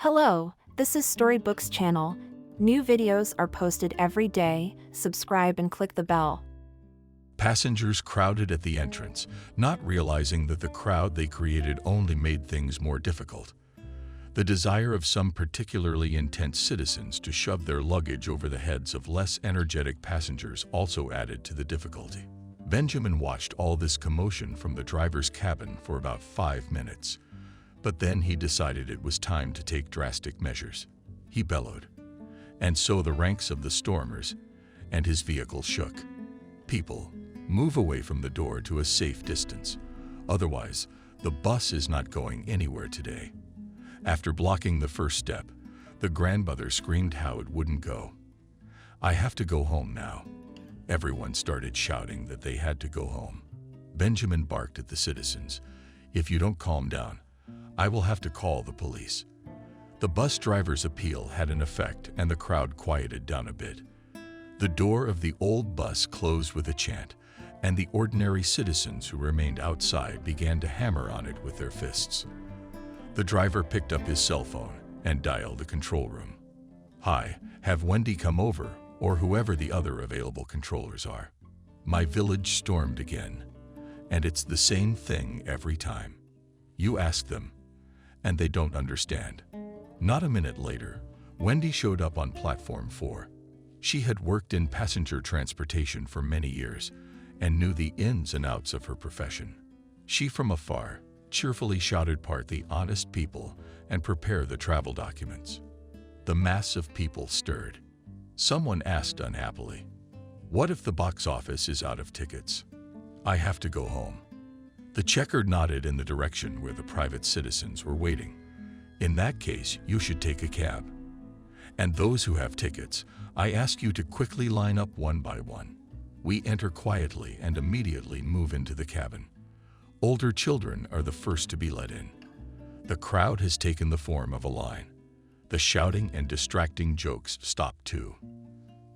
Hello, this is Storybooks channel. New videos are posted every day. Subscribe and click the bell. Passengers crowded at the entrance, not realizing that the crowd they created only made things more difficult. The desire of some particularly intense citizens to shove their luggage over the heads of less energetic passengers also added to the difficulty. Benjamin watched all this commotion from the driver's cabin for about 5 minutes, but then he decided it was time to take drastic measures. He bellowed, and so the ranks of the stormers and his vehicle shook. People, move away from the door to a safe distance. Otherwise, the bus is not going anywhere today. After blocking the first step, the grandmother screamed how it wouldn't go. I have to go home now. Everyone started shouting that they had to go home. Benjamin barked at the citizens, if you don't calm down, I will have to call the police. The bus driver's appeal had an effect and the crowd quieted down a bit. The door of the old bus closed with a chant, and the ordinary citizens who remained outside began to hammer on it with their fists. The driver picked up his cell phone and dialed the control room. Hi, have Wendy come over, or whoever the other available controllers are. My village stormed again, and it's the same thing every time. You ask them, and they don't understand. Not a minute later, Wendy showed up on platform 4. She had worked in passenger transportation for many years and knew the ins and outs of her profession. She from afar cheerfully shouted part the honest people and prepare the travel documents. The mass of people stirred. Someone asked unhappily, what if the box office is out of tickets? I have to go home. The checker nodded in the direction where the private citizens were waiting. In that case, you should take a cab. And those who have tickets, I ask you to quickly line up one by one. We enter quietly and immediately move into the cabin. Older children are the first to be let in. The crowd has taken the form of a line. The shouting and distracting jokes stopped too.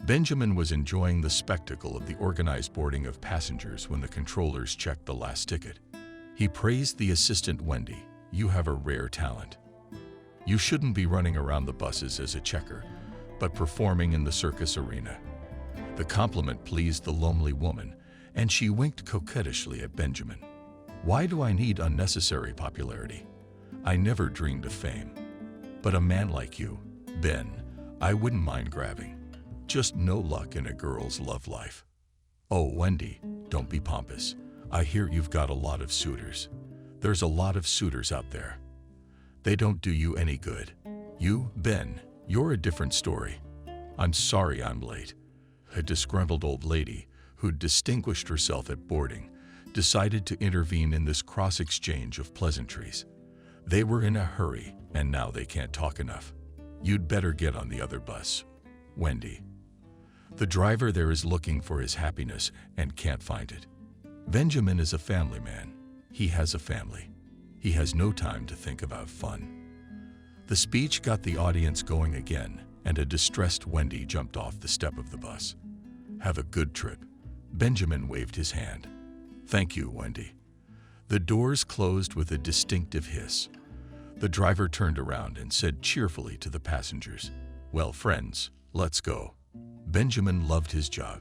Benjamin was enjoying the spectacle of the organized boarding of passengers when the controllers checked the last ticket. He praised the assistant Wendy. You have a rare talent. You shouldn't be running around the buses as a checker, but performing in the circus arena. The compliment pleased the lonely woman, and she winked coquettishly at Benjamin. Why do I need unnecessary popularity? I never dreamed of fame. But a man like you, Ben, I wouldn't mind grabbing. Just no luck in a girl's love life. Oh, Wendy, don't be pompous. I hear you've got a lot of suitors. There's a lot of suitors out there. They don't do you any good. You, Ben, you're a different story. I'm sorry I'm late. A disgruntled old lady who'd distinguished herself at boarding decided to intervene in this cross-exchange of pleasantries. They were in a hurry, and now they can't talk enough. You'd better get on the other bus, Wendy. The driver there is looking for his happiness and can't find it. Benjamin is a family man. He has a family. He has no time to think about fun. The speech got the audience going again, and a distressed Wendy jumped off the step of the bus. Have a good trip. Benjamin waved his hand. Thank you, Wendy. The doors closed with a distinctive hiss. The driver turned around and said cheerfully to the passengers, well, friends, let's go. Benjamin loved his job,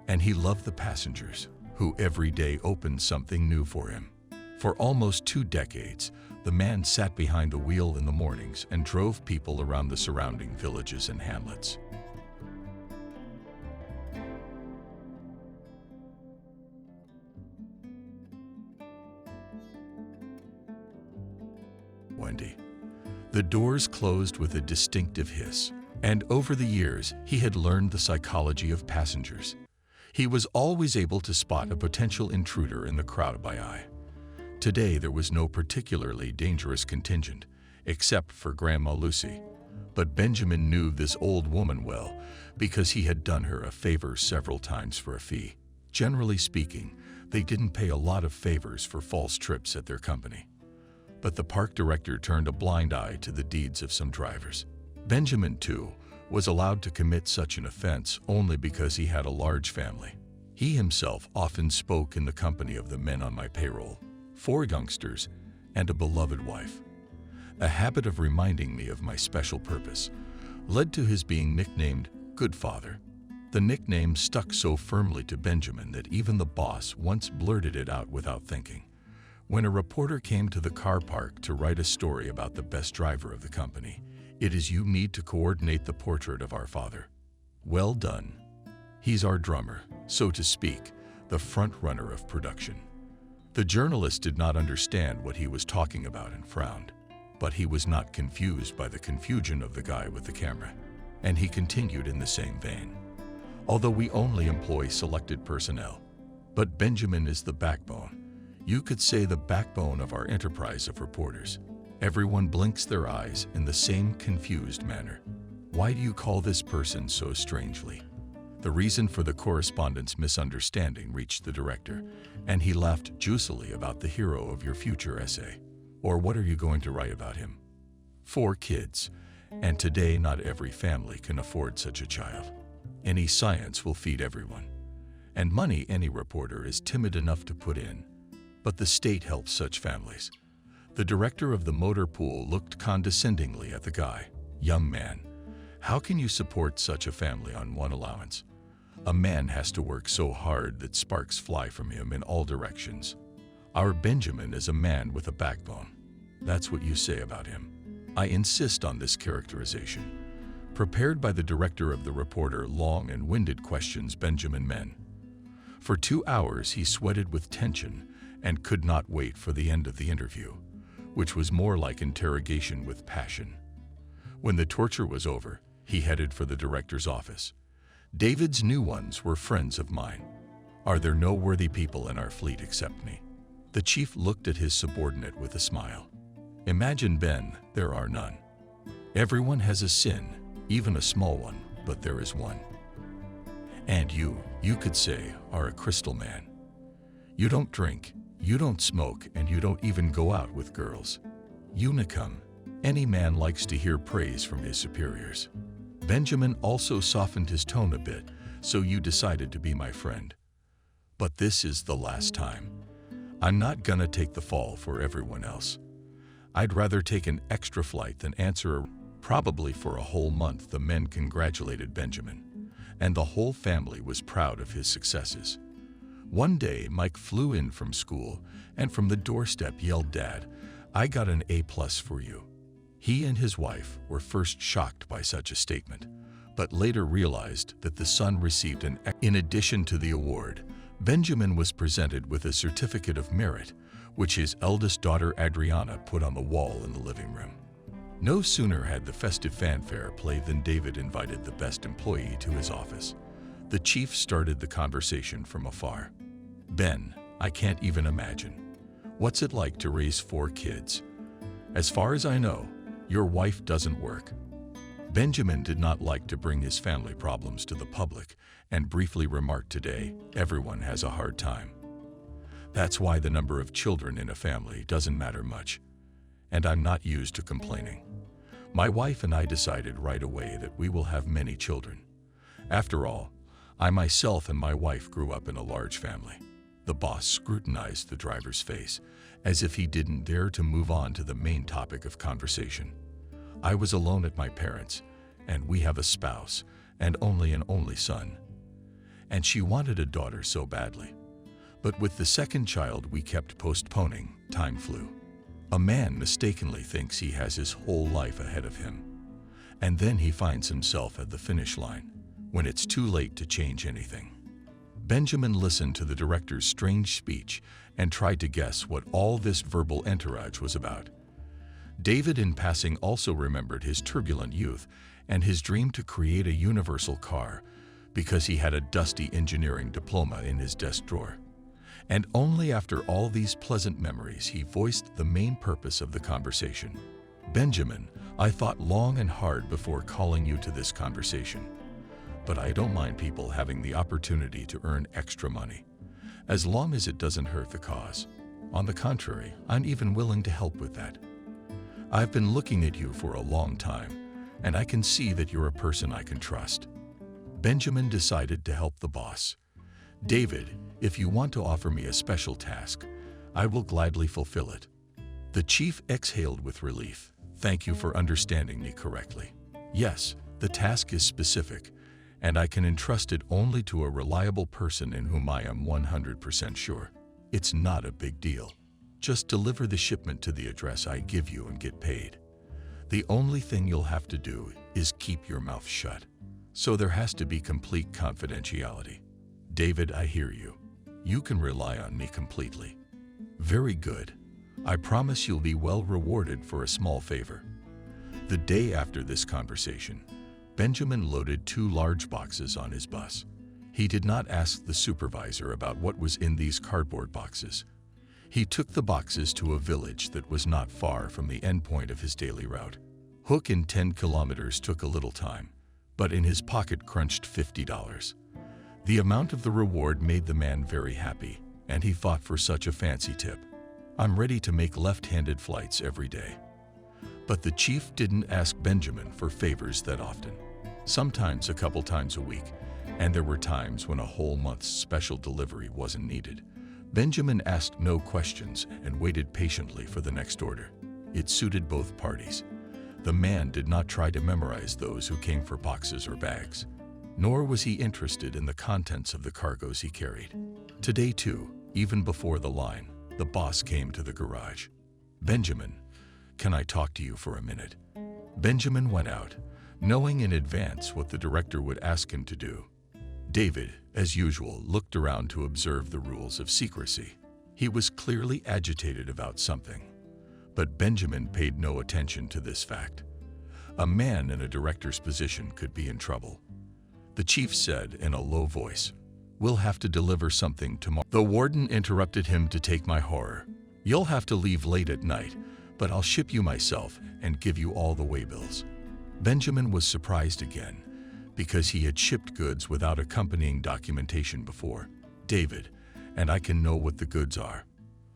and he loved the passengers, who every day opened something new for him. For almost 2 decades, the man sat behind the wheel in the mornings and drove people around the surrounding villages and hamlets. Wendy. The doors closed with a distinctive hiss, and over the years, he had learned the psychology of passengers. He was always able to spot a potential intruder in the crowd by eye. Today, there was no particularly dangerous contingent, except for Grandma Lucy. But Benjamin knew this old woman well because he had done her a favor several times for a fee. Generally speaking, they didn't pay a lot of favors for false trips at their company. But the park director turned a blind eye to the deeds of some drivers. Benjamin, too, was allowed to commit such an offense only because he had a large family. He himself often spoke in the company of the men on my payroll, 4 youngsters, and a beloved wife. a habit of reminding me of my special purpose, led to his being nicknamed Good Father. The nickname stuck so firmly to Benjamin that even the boss once blurted it out without thinking. When a reporter came to the car park to write a story about the best driver of the company, "It is you need to coordinate the portrait of our father." Well done. He's our drummer, so to speak, the front runner of production. The journalist did not understand what he was talking about and frowned, but he was not confused by the confusion of the guy with the camera, and he continued in the same vein. "Although we only employ selected personnel, but Benjamin is the backbone. You could say the backbone of our enterprise of reporters." Everyone blinks their eyes in the same confused manner. "Why do you call this person so strangely?" The reason for the correspondent's misunderstanding reached the director, and he laughed juicily about the hero of your future essay. "Or what are you going to write about him?" 4 kids, and today not every family can afford such a child. Any science will feed everyone, and money any reporter is timid enough to put in. But the state helps such families. The director of the motor pool looked condescendingly at the guy. "Young man, how can you support such a family on one allowance? A man has to work so hard that sparks fly from him in all directions. Our Benjamin is a man with a backbone. That's what you say about him." I insist on this characterization, prepared by the director of the reporter long and winded questions Benjamin men. For 2 hours he sweated with tension and could not wait for the end of the interview, which was more like interrogation with passion. When the torture was over, he headed for the director's office. "David's new ones were friends of mine. Are there no worthy people in our fleet except me?" The chief looked at his subordinate with a smile. "Imagine, Ben, there are none. Everyone has a sin, even a small one, but there is one. And you could say, are a crystal man. You don't drink, you don't smoke, and you don't even go out with girls. Unicum. Any man likes to hear praise from his superiors. Benjamin also softened his tone a bit, so you decided to be my friend. But this is the last time. I'm not gonna take the fall for everyone else. I'd rather take an extra flight than answer probably for a whole month." The men congratulated Benjamin, and the whole family was proud of his successes. One day, Mike flew in from school and from the doorstep yelled, "Dad, I got an A+ for you." He and his wife were first shocked by such a statement, but later realized that the son received an A. In addition to the award, Benjamin was presented with a certificate of merit, which his eldest daughter Adriana put on the wall in the living room. No sooner had the festive fanfare played than David invited the best employee to his office. The chief started the conversation from afar. "Ben, I can't even imagine. What's it like to raise 4 kids? As far as I know, your wife doesn't work." Benjamin did not like to bring his family problems to the public and briefly remarked, "Today, everyone has a hard time. That's why the number of children in a family doesn't matter much. And I'm not used to complaining. My wife and I decided right away that we will have many children. After all, I myself and my wife grew up in a large family." The boss scrutinized the driver's face, as if he didn't dare to move on to the main topic of conversation. "I was alone at my parents', and we have a spouse, and only an only son. And she wanted a daughter so badly. But with the second child we kept postponing, time flew. A man mistakenly thinks he has his whole life ahead of him. And then he finds himself at the finish line, when it's too late to change anything." Benjamin listened to the director's strange speech and tried to guess what all this verbal entourage was about. David, in passing, also remembered his turbulent youth and his dream to create a universal car because he had a dusty engineering diploma in his desk drawer. And only after all these pleasant memories he voiced the main purpose of the conversation. "Benjamin, I thought long and hard before calling you to this conversation. But I don't mind people having the opportunity to earn extra money, as long as it doesn't hurt the cause. On the contrary, I'm even willing to help with that. I've been looking at you for a long time, and I can see that you're a person I can trust." Benjamin decided to help the boss. "David, if you want to offer me a special task, I will gladly fulfill it." The chief exhaled with relief. Thank you for understanding me correctly. Yes, the task is specific, and I can entrust it only to a reliable person in whom I am 100% sure. It's not a big deal. Just deliver the shipment to the address I give you and get paid. The only thing you'll have to do is keep your mouth shut. So there has to be complete confidentiality. David, I hear you. You can rely on me completely. Very good. I promise you'll be well rewarded for a small favor. The day after this conversation, Benjamin loaded 2 large boxes on his bus. He did not ask the supervisor about what was in these cardboard boxes. He took the boxes to a village that was not far from the endpoint of his daily route. Hook in 10 kilometers took a little time, but in his pocket crunched $50. The amount of the reward made the man very happy, and he fought for such a fancy tip. I'm ready to make left-handed flights every day. But the chief didn't ask Benjamin for favors that often. Sometimes a couple times a week, and there were times when a whole month's special delivery wasn't needed. Benjamin asked no questions and waited patiently for the next order. It suited both parties. The man did not try to memorize those who came for boxes or bags, nor was he interested in the contents of the cargoes he carried. Today too, even before the line, the boss came to the garage. Benjamin, can I talk to you for a minute? Benjamin went out, knowing in advance what the director would ask him to do. David, as usual, looked around to observe the rules of secrecy. He was clearly agitated about something, but Benjamin paid no attention to this fact. A man in a director's position could be in trouble. The chief said in a low voice, "We'll have to deliver something tomorrow." The warden interrupted him to take my horror. "You'll have to leave late at night, but I'll ship you myself and give you all the waybills." Benjamin was surprised again, because he had shipped goods without accompanying documentation before. "David, and I can know what the goods are.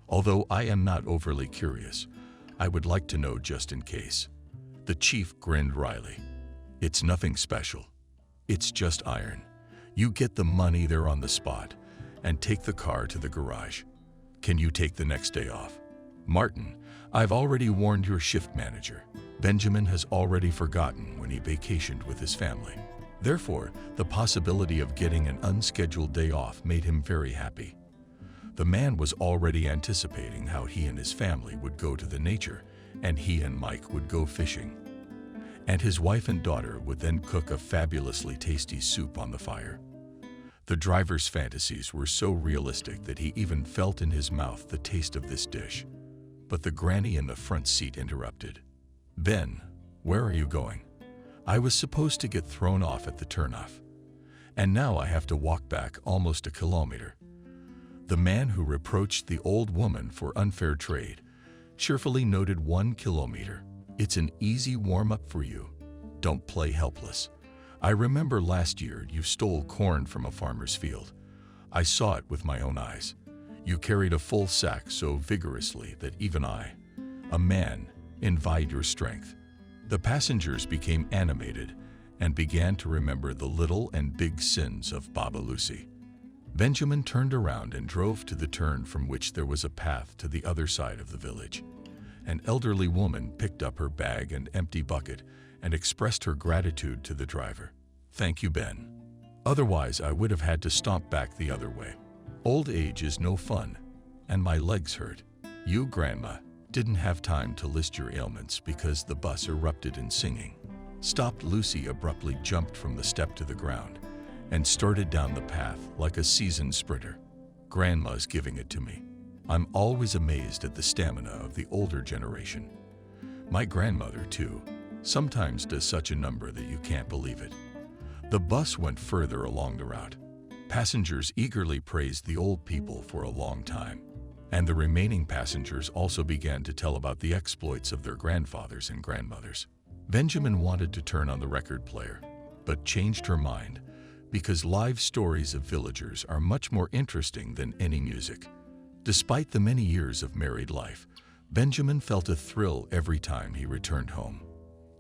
Although I am not overly curious, I would like to know just in case." The chief grinned wryly. "It's nothing special. It's just iron. You get the money there on the spot and take the car to the garage. Can you take the next day off?" "Martin, I've already warned your shift manager. Benjamin has already forgotten when he vacationed with his family. Therefore, the possibility of getting an unscheduled day off made him very happy. The man was already anticipating how he and his family would go to the nature, and he and Mike would go fishing. And his wife and daughter would then cook a fabulously tasty soup on the fire. The driver's fantasies were so realistic that he even felt in his mouth the taste of this dish. But the granny in the front seat interrupted. "Ben, where are you going? I was supposed to get thrown off at the turnoff, and now I have to walk back almost a kilometer." The man who reproached the old woman for unfair trade cheerfully noted 1 kilometer. "It's an easy warm-up for you. Don't play helpless. I remember last year you stole corn from a farmer's field. I saw it with my own eyes. You carried a full sack so vigorously that even I, a man, envied your strength." The passengers became animated and began to remember the little and big sins of Baba Lucy. Benjamin turned around and drove to the turn from which there was a path to the other side of the village. An elderly woman picked up her bag and empty bucket and expressed her gratitude to the driver. "Thank you, Ben. Otherwise, I would have had to stomp back the other way. Old age is no fun, and my legs hurt." You, Grandma, didn't have time to list your ailments because the bus erupted in singing. Stopped. Lucy abruptly jumped from the step to the ground and started down the path like a seasoned sprinter. "Grandma's giving it to me. I'm always amazed at the stamina of the older generation. My grandmother, too, sometimes does such a number that you can't believe it." The bus went further along the route. Passengers eagerly praised the old people for a long time, and the remaining passengers also began to tell about the exploits of their grandfathers and grandmothers. Benjamin wanted to turn on the record player, but changed her mind because live stories of villagers are much more interesting than any music. Despite the many years of married life, Benjamin felt a thrill every time he returned home.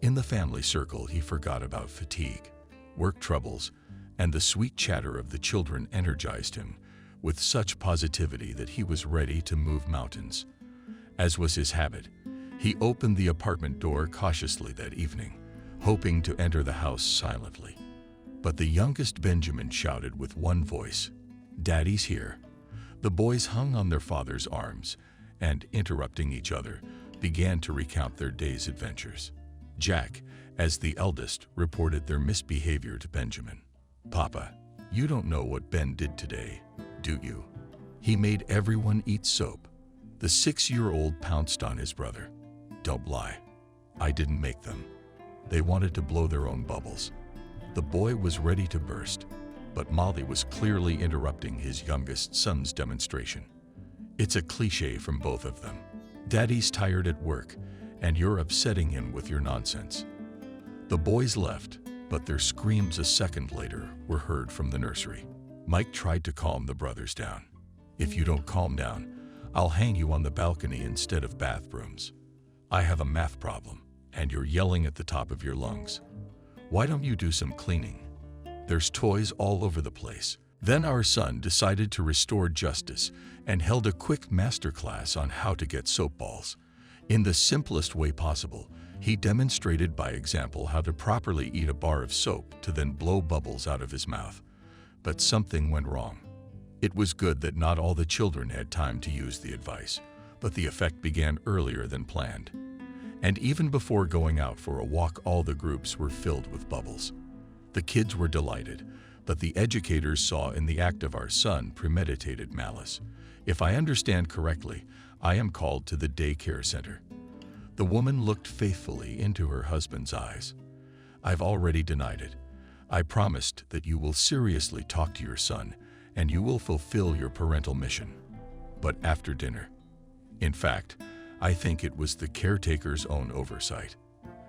In the family circle, he forgot about fatigue, work troubles, and the sweet chatter of the children energized him with such positivity that he was ready to move mountains. As was his habit, He opened the apartment door cautiously that evening, hoping to enter the house silently. But the youngest Benjamin shouted with one voice, "Daddy's here." The boys hung on their father's arms and, interrupting each other, began to recount their day's adventures. Jack, as the eldest, reported their misbehavior to Benjamin. "Papa, you don't know what Ben did today, do you? He made everyone eat soap." The 6-year-old pounced on his brother. "Don't lie. I didn't make them. They wanted to blow their own bubbles." The boy was ready to burst, but Molly was clearly interrupting his youngest son's demonstration. "It's a cliché from both of them. Daddy's tired at work, and you're upsetting him with your nonsense." The boys left, but their screams a second later were heard from the nursery. Mike tried to calm the brothers down. "If you don't calm down, I'll hang you on the balcony instead of bathrooms. I have a math problem, and you're yelling at the top of your lungs. Why don't you do some cleaning? There's toys all over the place." Then our son decided to restore justice and held a quick masterclass on how to get soap balls. In the simplest way possible, he demonstrated by example how to properly eat a bar of soap to then blow bubbles out of his mouth. But something went wrong. It was good that not all the children had time to use the advice, but the effect began earlier than planned. And even before going out for a walk, all the groups were filled with bubbles. The kids were delighted, but the educators saw in the act of our son premeditated malice. If I understand correctly, I am called to the daycare center. The woman looked faithfully into her husband's eyes. "I've already denied it. I promised that you will seriously talk to your son and you will fulfill your parental mission. But after dinner. In fact, I think it was the caretaker's own oversight.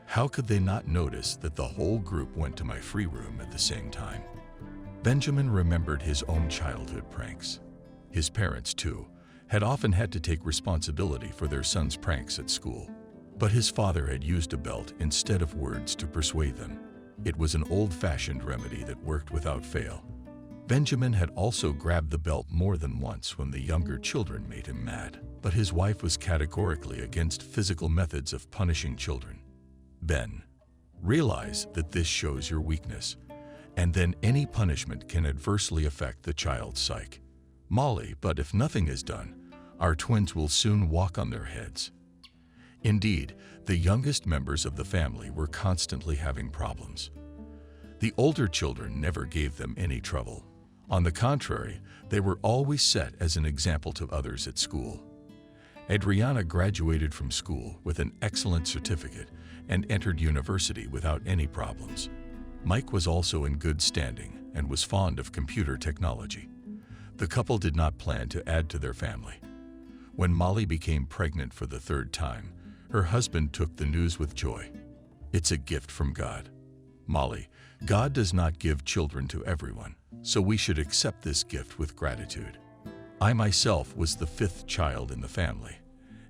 How could they not notice that the whole group went to my free room at the same time?" Benjamin remembered his own childhood pranks. His parents, too, had often had to take responsibility for their son's pranks at school. But his father had used a belt instead of words to persuade them. It was an old-fashioned remedy that worked without fail. Benjamin had also grabbed the belt more than once when the younger children made him mad, but his wife was categorically against physical methods of punishing children. "Ben, realize that this shows your weakness, and then any punishment can adversely affect the child's psyche. Molly, but if nothing is done, our twins will soon walk on their heads." Indeed, the youngest members of the family were constantly having problems. The older children never gave them any trouble. On the contrary, they were always set as an example to others at school. Adriana graduated from school with an excellent certificate and entered university without any problems. Mike was also in good standing and was fond of computer technology. The couple did not plan to add to their family. When Molly became pregnant for the 3rd time, her husband took the news with joy. "It's a gift from God. Molly, God does not give children to everyone, so we should accept this gift with gratitude." I myself was the 5th child in the family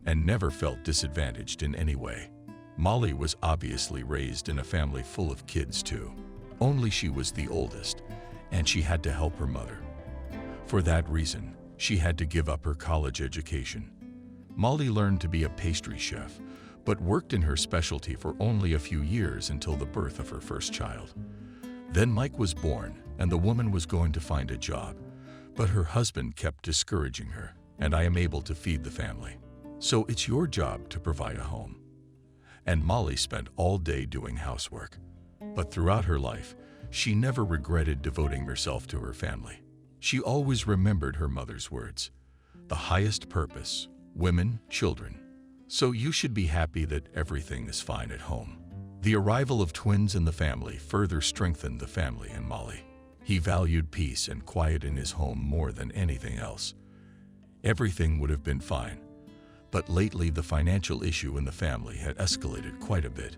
and never felt disadvantaged in any way. Molly was obviously raised in a family full of kids too. Only she was the oldest, and she had to help her mother. For that reason, she had to give up her college education. Molly learned to be a pastry chef, but worked in her specialty for only a few years until the birth of her first child. Then Mike was born, and the woman was going to find a job, but her husband kept discouraging her, and I am able to feed the family. So it's your job to provide a home. And Molly spent all day doing housework. But throughout her life, she never regretted devoting herself to her family. She always remembered her mother's words, "The highest purpose, women, children. So you should be happy that everything is fine at home." The arrival of twins in the family further strengthened the family and Molly. He valued peace and quiet in his home more than anything else. Everything would have been fine, but lately the financial issue in the family had escalated quite a bit.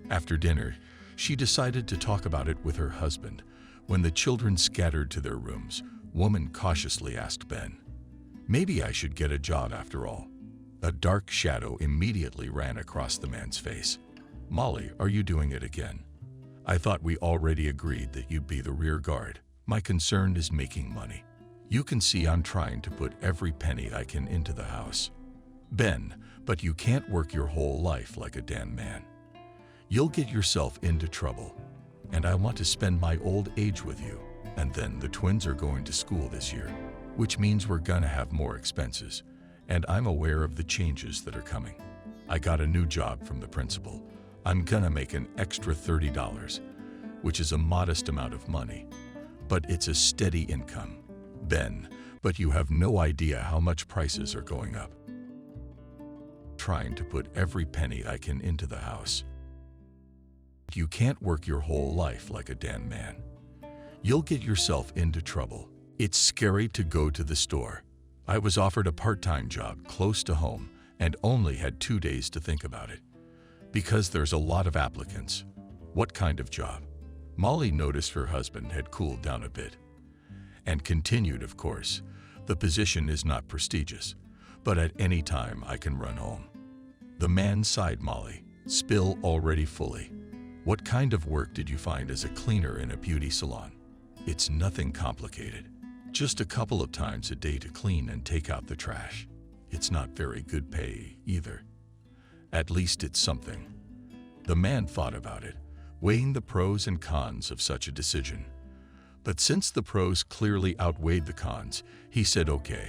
After dinner, she decided to talk about it with her husband. When the children scattered to their rooms, woman cautiously asked Ben, "Maybe I should get a job after all." A dark shadow immediately ran across the man's face. "Molly, are you doing it again? I thought we already agreed that you'd be the rear guard. My concern is making money. You can see I'm trying to put every penny I can into the house." Ben, but you can't work your whole life like a damn man. You'll get yourself into trouble. And I want to spend my old age with you. And then the twins are going to school this year, which means we're gonna have more expenses. And I'm aware of the changes that are coming. I got a new job from the principal. I'm gonna make an extra $30, which is a modest amount of money, but it's a steady income. Ben, but you have no idea how much prices are going up. Trying to put every penny I can into the house. You can't work your whole life like a damn man. You'll get yourself into trouble. It's scary to go to the store. I was offered a part-time job close to home and only had 2 days to think about it. Because there's a lot of applicants. What kind of job? Molly noticed her husband had cooled down a bit. And continued, of course, the position is not prestigious, but at any time I can run home. The man sighed. Molly, spill already fully. What kind of work did you find as a cleaner in a beauty salon? It's nothing complicated. Just a couple of times a day to clean and take out the trash. It's not very good pay either. At least it's something. The man thought about it, weighing the pros and cons of such a decision. But since the pros clearly outweighed the cons, he said, okay,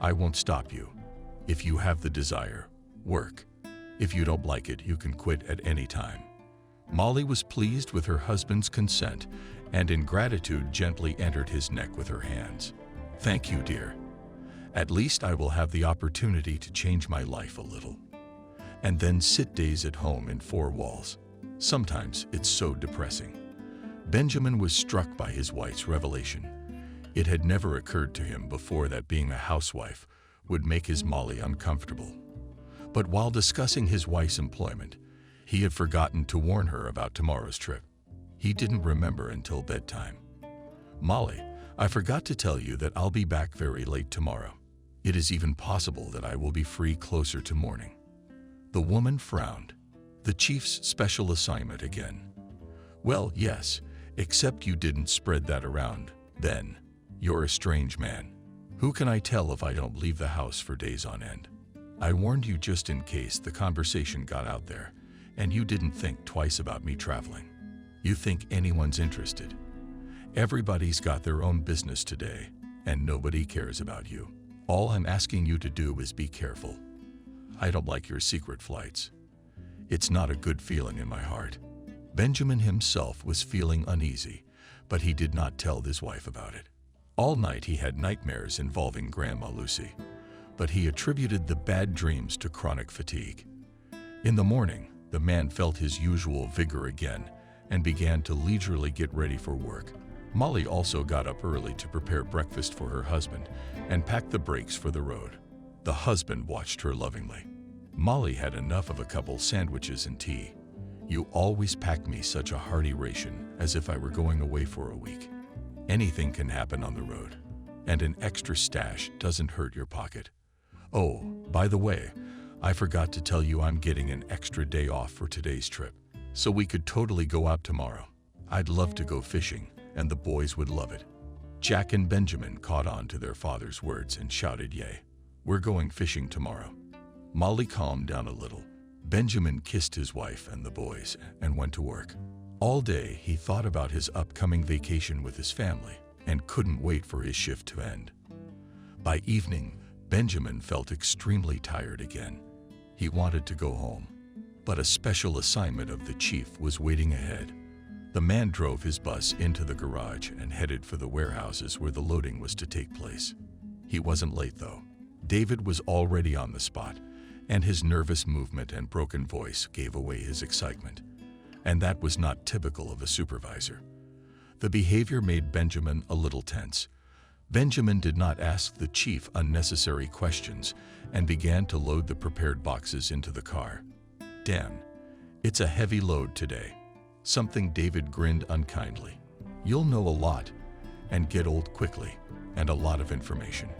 I won't stop you. If you have the desire, work. If you don't like it, you can quit at any time. Molly was pleased with her husband's consent and in gratitude gently entered his neck with her hands. Thank you, dear. At least I will have the opportunity to change my life a little. And then sit days at home in four walls. Sometimes it's so depressing. Benjamin was struck by his wife's revelation. It had never occurred to him before that being a housewife would make his Molly uncomfortable. But while discussing his wife's employment, he had forgotten to warn her about tomorrow's trip. He didn't remember until bedtime. Molly, I forgot to tell you that I'll be back very late tomorrow. It is even possible that I will be free closer to morning. The woman frowned. The chief's special assignment again. Well, yes, except you didn't spread that around. Then, you're a strange man. Who can I tell if I don't leave the house for days on end? I warned you just in case the conversation got out there, and you didn't think twice about me traveling. You think anyone's interested. Everybody's got their own business today, and nobody cares about you. All I'm asking you to do is be careful. I don't like your secret flights. It's not a good feeling in my heart. Benjamin himself was feeling uneasy, but he did not tell his wife about it. All night he had nightmares involving Grandma Lucy, but he attributed the bad dreams to chronic fatigue. In the morning, the man felt his usual vigor again and began to leisurely get ready for work. Molly also got up early to prepare breakfast for her husband and pack the brakes for the road. The husband watched her lovingly. Molly had enough of a couple sandwiches and tea. You always pack me such a hearty ration, as if I were going away for a week. Anything can happen on the road, and an extra stash doesn't hurt your pocket. Oh, by the way, I forgot to tell you I'm getting an extra day off for today's trip, so we could totally go out tomorrow. I'd love to go fishing, and the boys would love it. Jack and Benjamin caught on to their father's words and shouted, "Yay, we're going fishing tomorrow." Molly calmed down a little. Benjamin kissed his wife and the boys and went to work. All day he thought about his upcoming vacation with his family and couldn't wait for his shift to end. By evening, Benjamin felt extremely tired again. He wanted to go home, but a special assignment of the chief was waiting ahead. The man drove his bus into the garage and headed for the warehouses where the loading was to take place. He wasn't late, though. David was already on the spot, and his nervous movement and broken voice gave away his excitement. And that was not typical of a supervisor. The behavior made Benjamin a little tense. Benjamin did not ask the chief unnecessary questions and began to load the prepared boxes into the car. "Damn, it's a heavy load today." Something David grinned unkindly. "You'll know a lot and get old quickly, and a lot of information.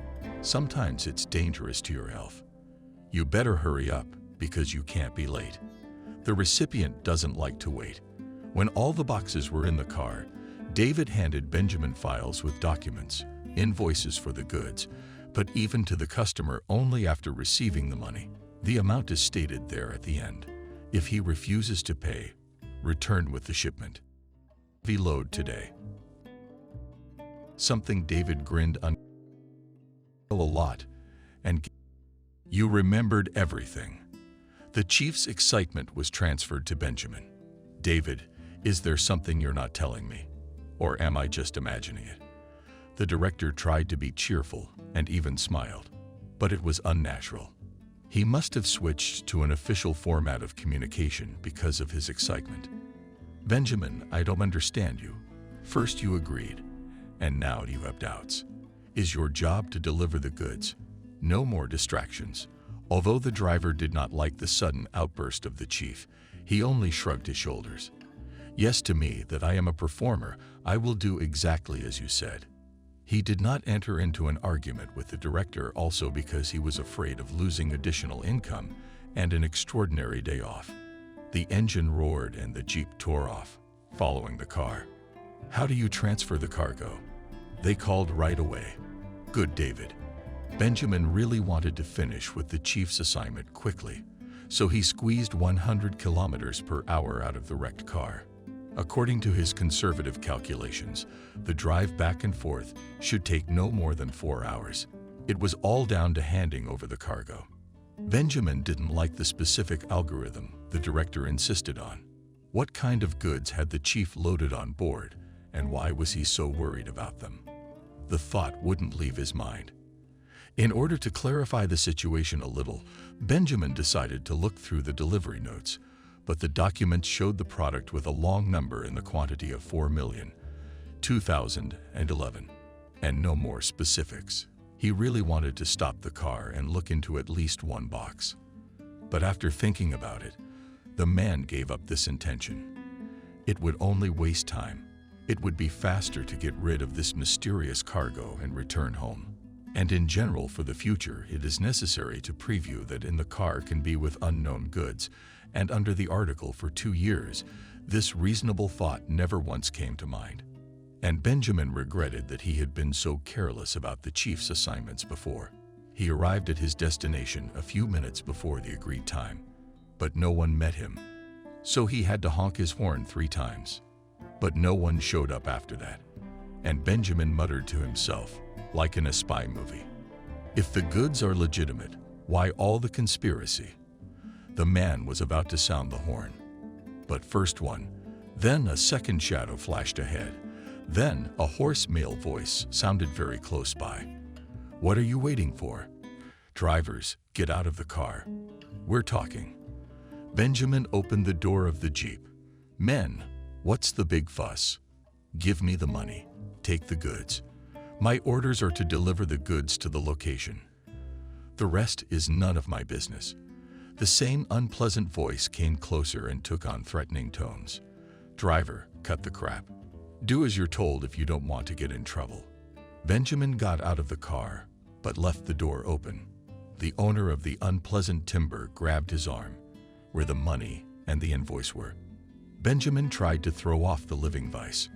Sometimes it's dangerous to your health. You better hurry up because you can't be late." The recipient doesn't like to wait. When all the boxes were in the car, David handed Benjamin files with documents, invoices for the goods, but even to the customer only after receiving the money. The amount is stated there at the end. If he refuses to pay, return with the shipment. Heavy load today. Something David grinned a lot, and you remembered everything. The chief's excitement was transferred to Benjamin. David, is there something you're not telling me? Or am I just imagining it? The director tried to be cheerful and even smiled, but it was unnatural. He must have switched to an official format of communication because of his excitement. Benjamin, I don't understand you. First you agreed, and now you have doubts. Is your job to deliver the goods? No more distractions. Although the driver did not like the sudden outburst of the chief, he only shrugged his shoulders. Yes, to me, that I am a performer, I will do exactly as you said. He did not enter into an argument with the director also because he was afraid of losing additional income and an extraordinary day off. The engine roared and the jeep tore off, following the car. How do you transfer the cargo? They called right away. Good, David. Benjamin really wanted to finish with the chief's assignment quickly, so he squeezed 100 kilometers per hour out of the wrecked car. According to his conservative calculations, the drive back and forth should take no more than 4 hours. It was all down to handing over the cargo. Benjamin didn't like the specific algorithm the director insisted on. What kind of goods had the chief loaded on board, and why was he so worried about them? The thought wouldn't leave his mind. In order to clarify the situation a little, Benjamin decided to look through the delivery notes, but the documents showed the product with a long number in the quantity of 4,002,011, and no more specifics. He really wanted to stop the car and look into at least one box. But after thinking about it, the man gave up this intention. It would only waste time. It would be faster to get rid of this mysterious cargo and return home. And in general, for the future, it is necessary to preview that in the car can be with unknown goods, and under the article for 2 years, this reasonable thought never once came to mind. And Benjamin regretted that he had been so careless about the chief's assignments before. He arrived at his destination a few minutes before the agreed time, but no one met him. So he had to honk his horn 3 times. But no one showed up after that. And Benjamin muttered to himself, like in a spy movie, if the goods are legitimate, why all the conspiracy? The man was about to sound the horn. But first one, then a second shadow flashed ahead. Then a hoarse male voice sounded very close by. What are you waiting for? Drivers, get out of the car. We're talking. Benjamin opened the door of the jeep. Men, what's the big fuss? Give me the money. Take the goods. My orders are to deliver the goods to the location. The rest is none of my business. The same unpleasant voice came closer and took on threatening tones. Driver, cut the crap. Do as you're told if you don't want to get in trouble. Benjamin got out of the car, but left the door open. The owner of the unpleasant timber grabbed his arm, where the money and the invoice were. Benjamin tried to throw off the living vice.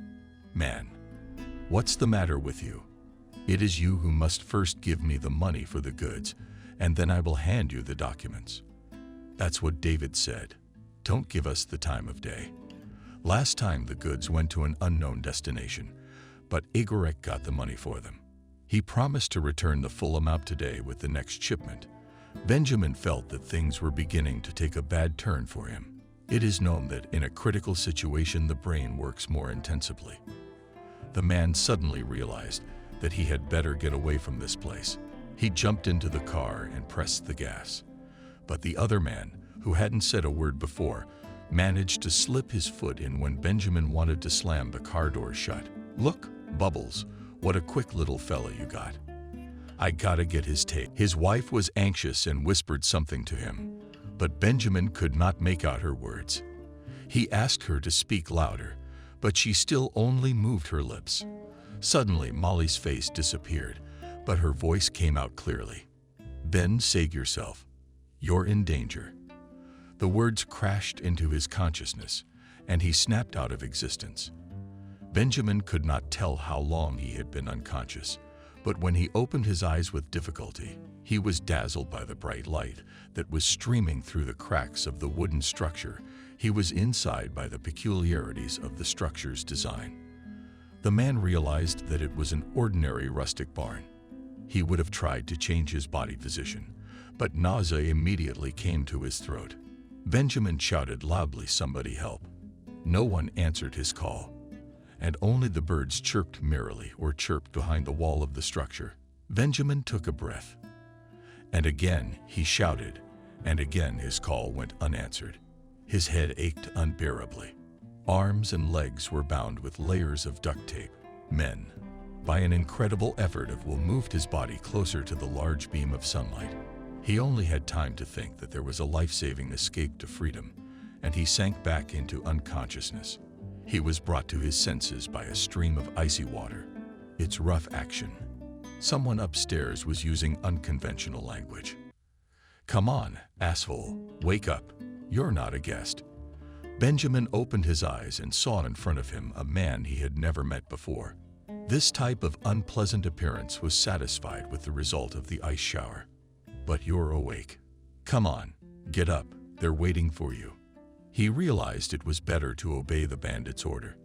Man, what's the matter with you? It is you who must first give me the money for the goods, and then I will hand you the documents. That's what David said. Don't give us the time of day. Last time the goods went to an unknown destination, but Igorek got the money for them. He promised to return the full amount today with the next shipment. Benjamin felt that things were beginning to take a bad turn for him. It is known that in a critical situation the brain works more intensively. The man suddenly realized that he had better get away from this place. He jumped into the car and pressed the gas. But the other man, who hadn't said a word before, managed to slip his foot in when Benjamin wanted to slam the car door shut. Look, Bubbles, what a quick little fella you got. I gotta get his tape. His wife was anxious and whispered something to him, but Benjamin could not make out her words. He asked her to speak louder, but she still only moved her lips. Suddenly, Molly's face disappeared, but her voice came out clearly. Ben, save yourself. You're in danger. The words crashed into his consciousness, and he snapped out of existence. Benjamin could not tell how long he had been unconscious, But when he opened his eyes with difficulty, he was dazzled by the bright light that was streaming through the cracks of the wooden structure. He was inside by the peculiarities of the structure's design. The man realized that it was an ordinary rustic barn. He would have tried to change his body position, but nausea immediately came to his throat. Benjamin shouted loudly, "Somebody help!" No one answered his call, and only the birds chirped merrily or chirped behind the wall of the structure. Benjamin took a breath, and again he shouted, and again his call went unanswered. His head ached unbearably. Arms and legs were bound with layers of duct tape. Men, by an incredible effort of will, moved his body closer to the large beam of sunlight. He only had time to think that there was a life-saving escape to freedom, and he sank back into unconsciousness. He was brought to his senses by a stream of icy water. Its rough action. Someone upstairs was using unconventional language. "Come on, asshole, wake up. You're not a guest." Benjamin opened his eyes and saw in front of him a man he had never met before. This type of unpleasant appearance was satisfied with the result of the ice shower. "But you're awake. Come on, get up, they're waiting for you." He realized it was better to obey the bandit's order.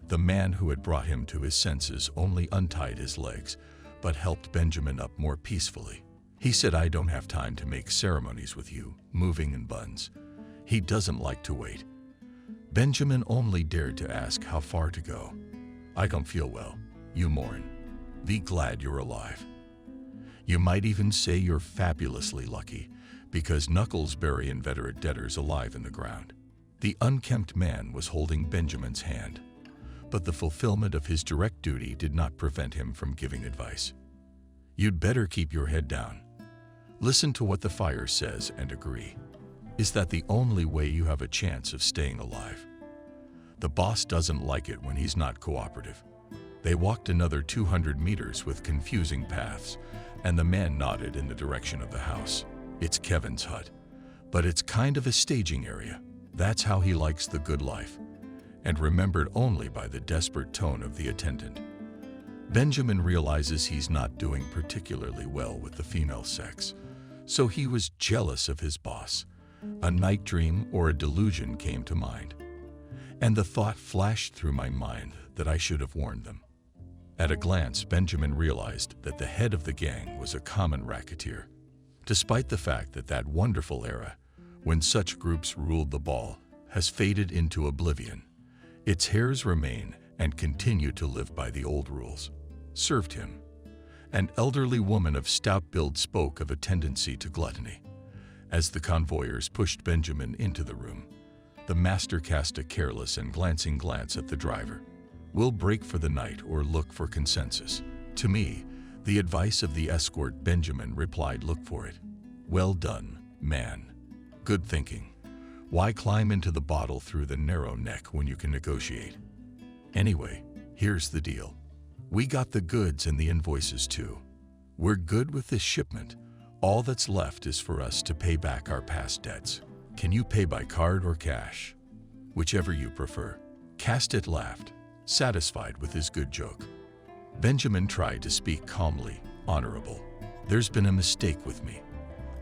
The man who had brought him to his senses only untied his legs, but helped Benjamin up more peacefully. He said, "I don't have time to make ceremonies with you, moving in buns." He doesn't like to wait. Benjamin only dared to ask how far to go. "I don't feel well. You mourn. Be glad you're alive. You might even say you're fabulously lucky, because knuckles bury inveterate debtors alive in the ground." The unkempt man was holding Benjamin's hand, but the fulfillment of his direct duty did not prevent him from giving advice. "You'd better keep your head down. Listen to what the fire says and agree. Is that the only way you have a chance of staying alive? The boss doesn't like it when he's not cooperative." They walked another 200 meters with confusing paths, and the man nodded in the direction of the house. "It's Kevin's hut, but it's kind of a staging area. That's how he likes the good life," and remembered only by the desperate tone of the attendant. Benjamin realizes he's not doing particularly well with the female sex, so he was jealous of his boss. A night dream or a delusion came to mind, and the thought flashed through my mind that I should have warned them. At a glance, Benjamin realized that the head of the gang was a common racketeer. Despite the fact that that wonderful era, when such groups ruled the ball, has faded into oblivion, its hairs remain and continue to live by the old rules. Served him. An elderly woman of stout build spoke of a tendency to gluttony. As the convoyers pushed Benjamin into the room, the master cast a careless and glancing glance at the driver. "We'll break for the night or look for consensus." To me, the advice of the escort, Benjamin replied, "Look for it." "Well done, man. Good thinking. Why climb into the bottle through the narrow neck when you can negotiate? Anyway, here's the deal. We got the goods and the invoices too. We're good with this shipment. All that's left is for us to pay back our past debts. Can you pay by card or cash? Whichever you prefer." Castet laughed, satisfied with his good joke. Benjamin tried to speak calmly. "Honorable, there's been a mistake with me.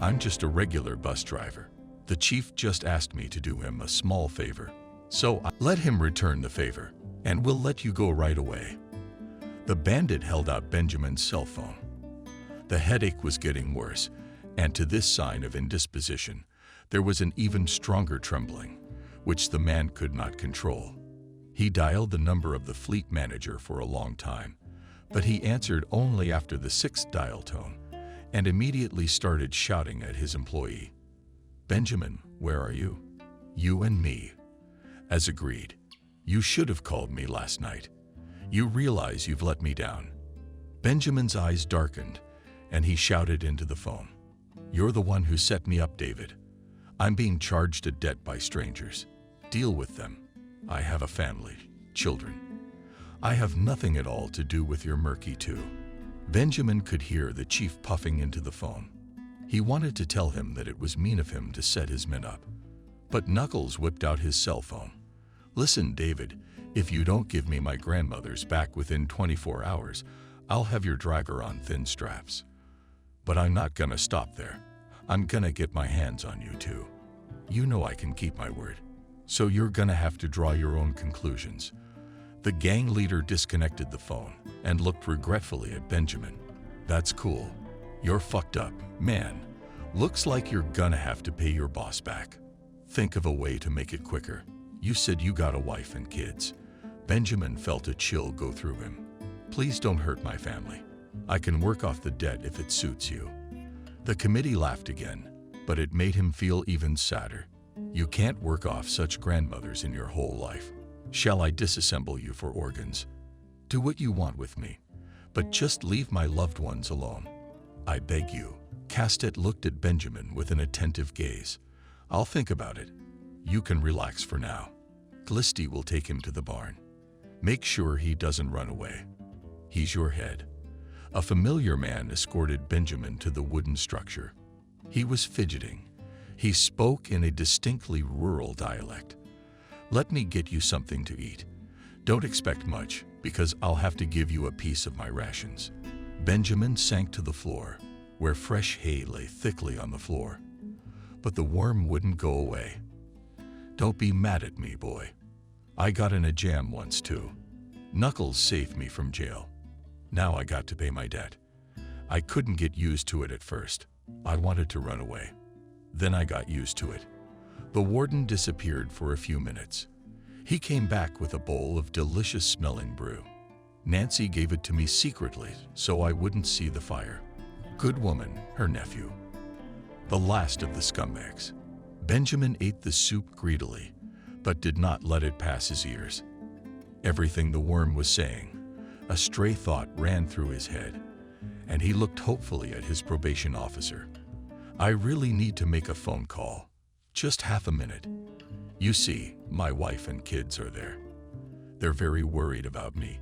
I'm just a regular bus driver. The chief just asked me to do him a small favor, so I let him return the favor, and we'll let you go right away." The bandit held out Benjamin's cell phone. The headache was getting worse, and to this sign of indisposition, there was an even stronger trembling, which the man could not control. He dialed the number of the fleet manager for a long time, but he answered only after the 6th dial tone, and immediately started shouting at his employee. "Benjamin, where are you?" "You and me. As agreed. You should have called me last night. You realize you've let me down." Benjamin's eyes darkened, and he shouted into the phone. "You're the one who set me up, David. I'm being charged a debt by strangers. Deal with them. I have a family, children. I have nothing at all to do with your murky too." Benjamin could hear the chief puffing into the phone. He wanted to tell him that it was mean of him to set his men up, but Knuckles whipped out his cell phone. "Listen, David, if you don't give me my grandmother's back within 24 hours, I'll have your dragger on thin straps. But I'm not gonna stop there. I'm gonna get my hands on you too. You know I can keep my word. So you're gonna have to draw your own conclusions. The gang leader disconnected the phone and looked regretfully at Benjamin. That's cool. You're fucked up, man. Looks like you're gonna have to pay your boss back. Think of a way to make it quicker. You said you got a wife and kids. Benjamin felt a chill go through him. Please don't hurt my family. I can work off the debt if it suits you. The committee laughed again, but it made him feel even sadder. You can't work off such grandmothers in your whole life. Shall I disassemble you for organs? Do what you want with me, but just leave my loved ones alone. I beg you. Castet looked at Benjamin with an attentive gaze. I'll think about it. You can relax for now. Glisty will take him to the barn. Make sure he doesn't run away. He's your head. A familiar man escorted Benjamin to the wooden structure. He was fidgeting. He spoke in a distinctly rural dialect. Let me get you something to eat. Don't expect much, because I'll have to give you a piece of my rations. Benjamin sank to the floor, where fresh hay lay thickly on the floor. But the worm wouldn't go away. Don't be mad at me, boy. I got in a jam once too. Knuckles saved me from jail. Now I got to pay my debt. I couldn't get used to it at first. I wanted to run away. Then I got used to it. The warden disappeared for a few minutes. He came back with a bowl of delicious-smelling brew. Nancy gave it to me secretly so I wouldn't see the fire. Good woman, her nephew. The last of the scumbags. Benjamin ate the soup greedily, but did not let it pass his ears. Everything the worm was saying, a stray thought ran through his head, and he looked hopefully at his probation officer. I really need to make a phone call. Just half a minute. You see, my wife and kids are there. They're very worried about me.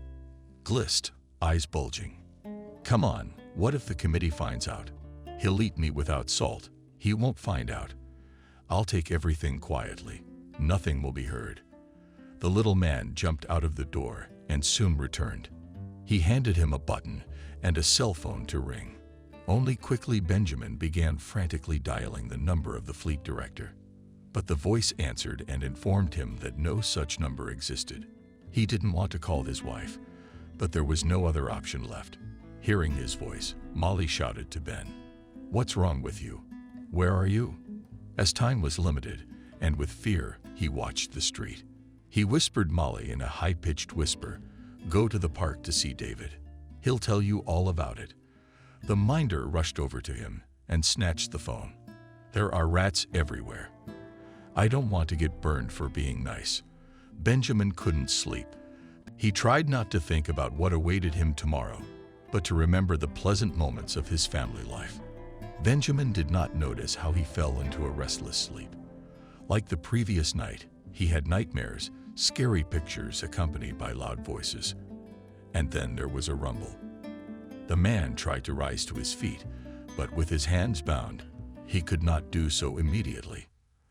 Glist, eyes bulging. Come on, what if the committee finds out? He'll eat me without salt. He won't find out. I'll take everything quietly. Nothing will be heard. The little man jumped out of the door and soon returned. He handed him a button and a cell phone to ring. Only quickly Benjamin began frantically dialing the number of the fleet director. But the voice answered and informed him that no such number existed. He didn't want to call his wife, but there was no other option left. Hearing his voice, Molly shouted to Ben, "What's wrong with you? Where are you?" As time was limited, and with fear, he watched the street. He whispered Molly in a high-pitched whisper, "Go to the park to see David. He'll tell you all about it." The minder rushed over to him and snatched the phone. There are rats everywhere. I don't want to get burned for being nice. Benjamin couldn't sleep. He tried not to think about what awaited him tomorrow, but to remember the pleasant moments of his family life. Benjamin did not notice how he fell into a restless sleep. Like the previous night, he had nightmares, scary pictures accompanied by loud voices. And then there was a rumble. The man tried to rise to his feet, but with his hands bound, he could not do so immediately.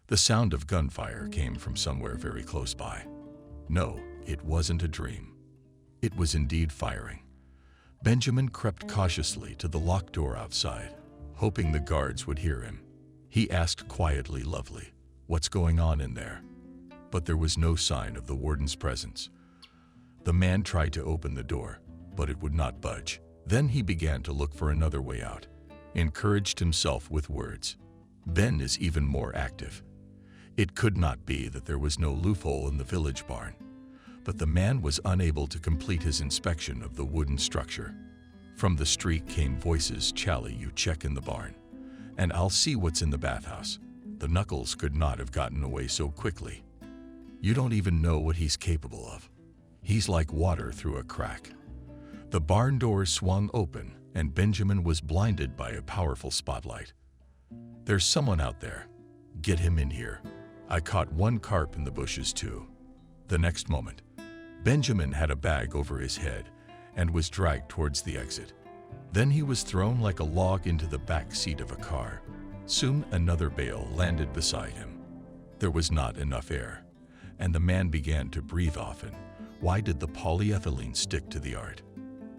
The sound of gunfire came from somewhere very close by. No, it wasn't a dream. It was indeed firing. Benjamin crept cautiously to the locked door outside, hoping the guards would hear him. He asked quietly, "Lovely, what's going on in there?" But there was no sign of the warden's presence. The man tried to open the door, but it would not budge. Then he began to look for another way out, encouraged himself with words. Ben is even more active. It could not be that there was no loophole in the village barn, but the man was unable to complete his inspection of the wooden structure. From the street came voices, "Chally, you check in the barn, and I'll see what's in the bathhouse." The Knuckles could not have gotten away so quickly. You don't even know what he's capable of. He's like water through a crack. The barn doors swung open, and Benjamin was blinded by a powerful spotlight. "There's someone out there. Get him in here. I caught one carp in the bushes too." The next moment, Benjamin had a bag over his head and was dragged towards the exit. Then he was thrown like a log into the back seat of a car. Soon another bale landed beside him. There was not enough air, and the man began to breathe often. Why did the polyethylene stick to the art?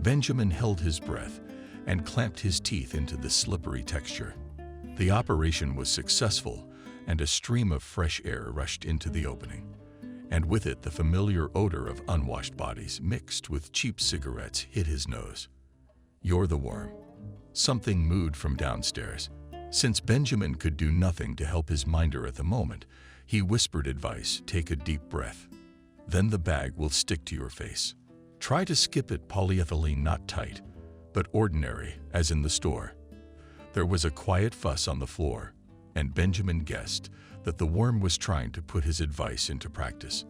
Benjamin held his breath and clamped his teeth into the slippery texture. The operation was successful, and a stream of fresh air rushed into the opening. And with it, the familiar odor of unwashed bodies mixed with cheap cigarettes hit his nose. "You're the worm." Something mooed from downstairs. Since Benjamin could do nothing to help his minder at the moment, he whispered advice: "Take a deep breath. Then the bag will stick to your face. Try to skip it, polyethylene, not tight, but ordinary, as in the store." There was a quiet fuss on the floor, and Benjamin guessed that the worm was trying to put his advice into practice.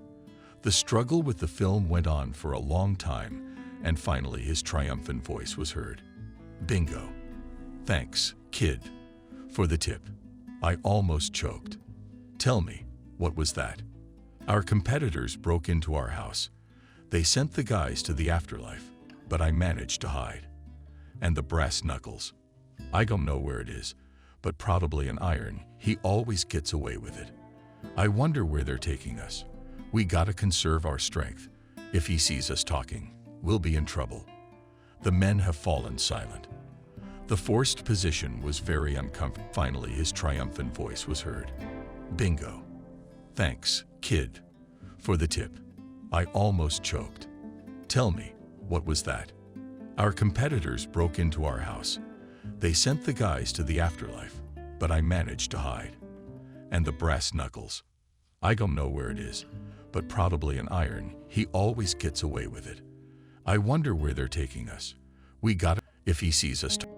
The struggle with the film went on for a long time, and finally his triumphant voice was heard. "Bingo. Thanks, kid, for the tip. I almost choked. Tell me, what was that?" "Our competitors broke into our house. They sent the guys to the afterlife, but I managed to hide. And the brass knuckles. I don't know where it is, but probably an iron. He always gets away with it. I wonder where they're taking us. We gotta conserve our strength. If he sees us talking, we'll be in trouble." The men have fallen silent. The forced position was very uncomfortable. Finally, his triumphant voice was heard. "Bingo. Thanks, kid, for the tip. I almost choked. Tell me, what was that?" "Our competitors broke into our house. They sent the guys to the afterlife, but I managed to hide. And the brass knuckles. I don't know where it is, but probably an iron. He always gets away with it. I wonder where they're taking us. We gotta, if he sees us just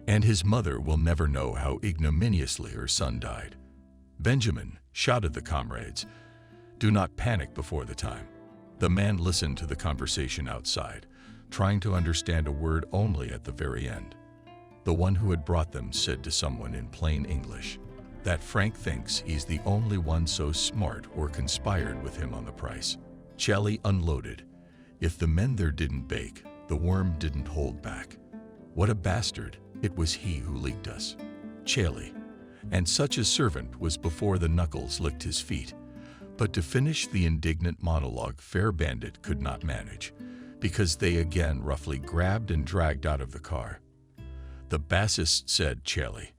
and his mother will never know how ignominiously her son died. "Benjamin," shouted the comrades, "do not panic before the time." The man listened to the conversation outside, trying to understand a word only at the very end. The one who had brought them said to someone in plain English that Frank thinks he's the only one so smart or conspired with him on the price. Chelly unloaded. If the men there didn't bake, the worm didn't hold back. What a bastard. It was he who leaked us. Chelly. And such a servant was before the knuckles licked his feet. But to finish the indignant monologue, Fair Bandit could not manage, because they again roughly grabbed and dragged out of the car. The bassist said, "Chelly,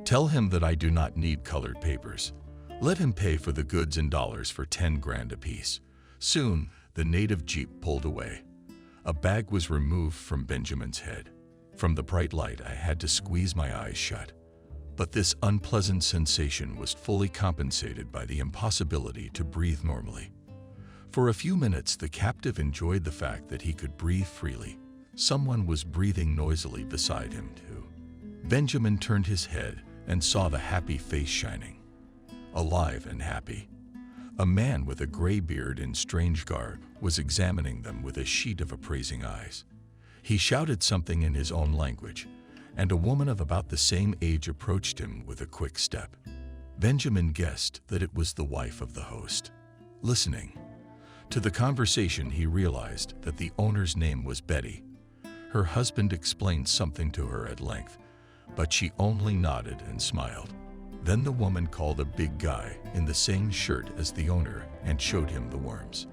tell him that I do not need colored papers. Let him pay for the goods in dollars for 10 grand apiece." Soon, the native jeep pulled away. A bag was removed from Benjamin's head. From the bright light, I had to squeeze my eyes shut. But this unpleasant sensation was fully compensated by the impossibility to breathe normally. For a few minutes, the captive enjoyed the fact that he could breathe freely. Someone was breathing noisily beside him, too. Benjamin turned his head and saw the happy face shining. Alive and happy. A man with a gray beard and strange garb was examining them with a sheet of appraising eyes. He shouted something in his own language, and a woman of about the same age approached him with a quick step. Benjamin guessed that it was the wife of the host. Listening to the conversation, he realized that the owner's name was Betty. Her husband explained something to her at length, but she only nodded and smiled. Then the woman called a big guy in the same shirt as the owner and showed him the worms.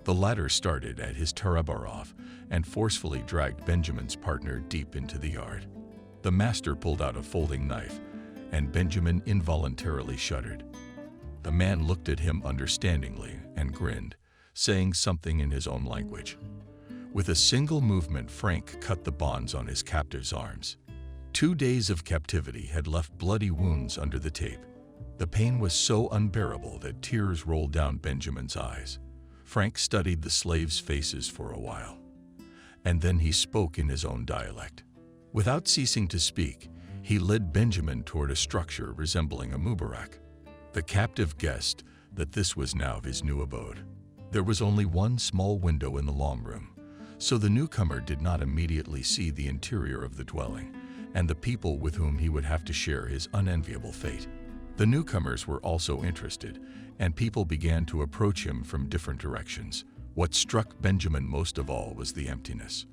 The latter started at his Tarabarov and forcefully dragged Benjamin's partner deep into the yard. The master pulled out a folding knife, and Benjamin involuntarily shuddered. The man looked at him understandingly and grinned, saying something in his own language. With a single movement, Frank cut the bonds on his captive's arms. 2 days of captivity had left bloody wounds under the tape. The pain was so unbearable that tears rolled down Benjamin's eyes. Frank studied the slaves' faces for a while, and then he spoke in his own dialect. Without ceasing to speak, he led Benjamin toward a structure resembling a mubarak. The captive guessed that this was now his new abode. There was only one small window in the long room, so the newcomer did not immediately see the interior of the dwelling and the people with whom he would have to share his unenviable fate. The newcomers were also interested, and people began to approach him from different directions. What struck Benjamin most of all was the emptiness.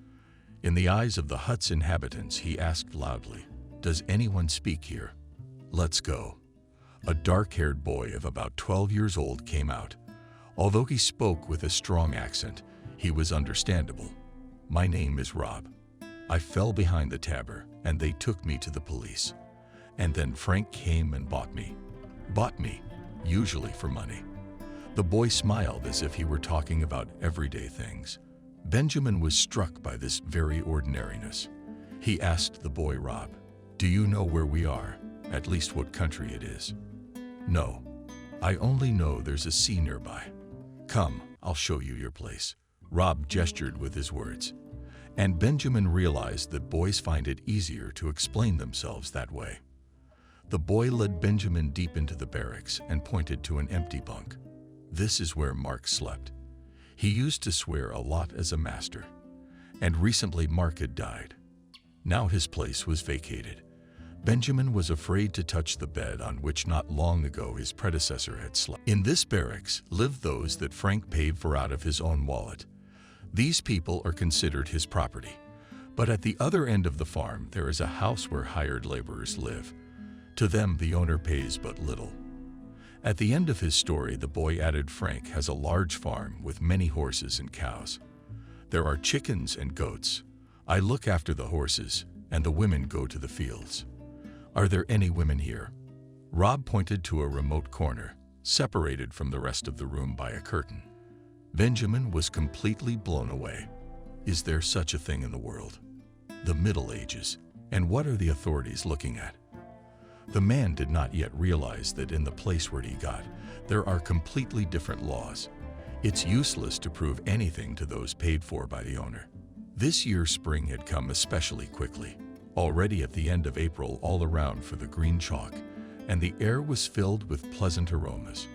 In the eyes of the hut's inhabitants, he asked loudly, "Does anyone speak here? Let's go." A dark-haired boy of about 12 years old came out. Although he spoke with a strong accent, he was understandable. "My name is Rob. I fell behind the tabor, and they took me to the police. And then Frank came and bought me. Bought me, usually for money." The boy smiled as if he were talking about everyday things. Benjamin was struck by this very ordinariness. He asked the boy Rob, "Do you know where we are? At least what country it is?" "No. I only know there's a sea nearby." "Come, I'll show you your place." Rob gestured with his words. And Benjamin realized that boys find it easier to explain themselves that way. The boy led Benjamin deep into the barracks and pointed to an empty bunk. This is where Mark slept. He used to swear a lot as a master. And recently Mark had died. Now his place was vacated. Benjamin was afraid to touch the bed on which not long ago his predecessor had slept. In this barracks lived those that Frank paid for out of his own wallet. These people are considered his property. But at the other end of the farm, there is a house where hired laborers live. To them, the owner pays but little. At the end of his story, the boy added Frank has a large farm with many horses and cows. There are chickens and goats. I look after the horses, and the women go to the fields. Are there any women here? Rob pointed to a remote corner, separated from the rest of the room by a curtain. Benjamin was completely blown away. Is there such a thing in the world? The Middle Ages. And what are the authorities looking at? The man did not yet realize that in the place where he got, there are completely different laws. It's useless to prove anything to those paid for by the owner. This year's spring had come especially quickly. Already at the end of April, all around for the green chalk, and the air was filled with pleasant aromas.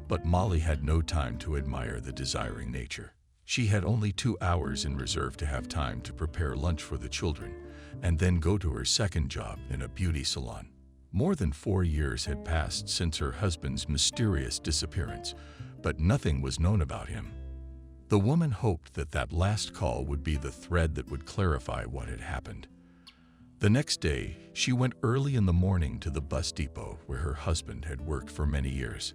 But Molly had no time to admire the desiring nature. She had only 2 hours in reserve to have time to prepare lunch for the children, and then go to her second job in a beauty salon. More than 4 years had passed since her husband's mysterious disappearance, but nothing was known about him. The woman hoped that that last call would be the thread that would clarify what had happened. The next day, she went early in the morning to the bus depot where her husband had worked for many years.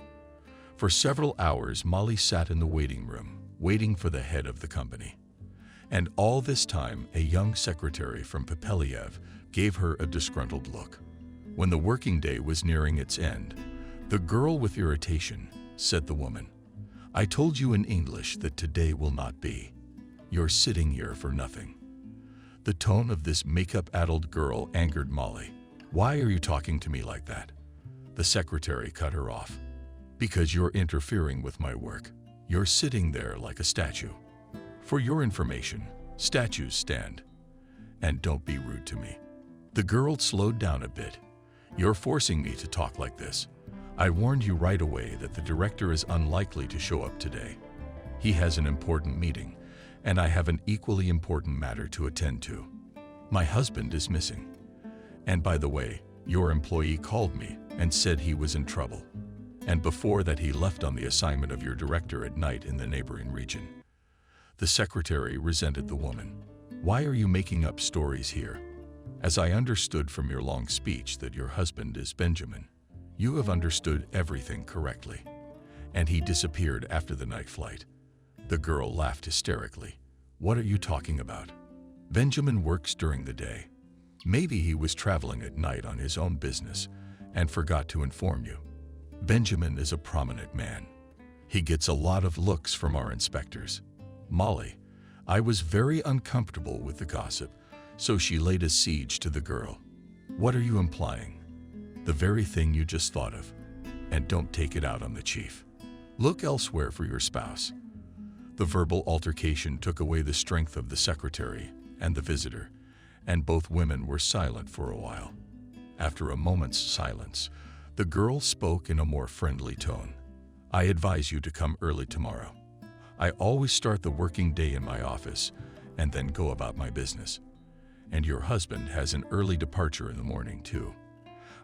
For several hours, Molly sat in the waiting room, waiting for the head of the company. And all this time, a young secretary from Papeliev gave her a disgruntled look. When the working day was nearing its end, "The girl with irritation," said the woman. "I told you in English that today will not be. You're sitting here for nothing." The tone of this makeup-addled girl angered Molly. "Why are you talking to me like that?" The secretary cut her off. "Because you're interfering with my work. You're sitting there like a statue. For your information, statues stand. And don't be rude to me." The girl slowed down a bit. "You're forcing me to talk like this. I warned you right away that the director is unlikely to show up today. He has an important meeting, and I have an equally important matter to attend to. My husband is missing. And by the way, your employee called me and said he was in trouble. And before that, he left on the assignment of your director at night in the neighboring region." The secretary resented the woman. "Why are you making up stories here? As I understood from your long speech that your husband is Benjamin, you have understood everything correctly. And he disappeared after the night flight." The girl laughed hysterically. "What are you talking about? Benjamin works during the day. Maybe he was traveling at night on his own business and forgot to inform you. Benjamin is a prominent man. He gets a lot of looks from our inspectors." Molly, I was very uncomfortable with the gossip, so she laid a siege to the girl. "What are you implying?" "The very thing you just thought of. And don't take it out on the chief. Look elsewhere for your spouse." The verbal altercation took away the strength of the secretary and the visitor, and both women were silent for a while. After a moment's silence, the girl spoke in a more friendly tone. "I advise you to come early tomorrow. I always start the working day in my office and then go about my business. And your husband has an early departure in the morning, too.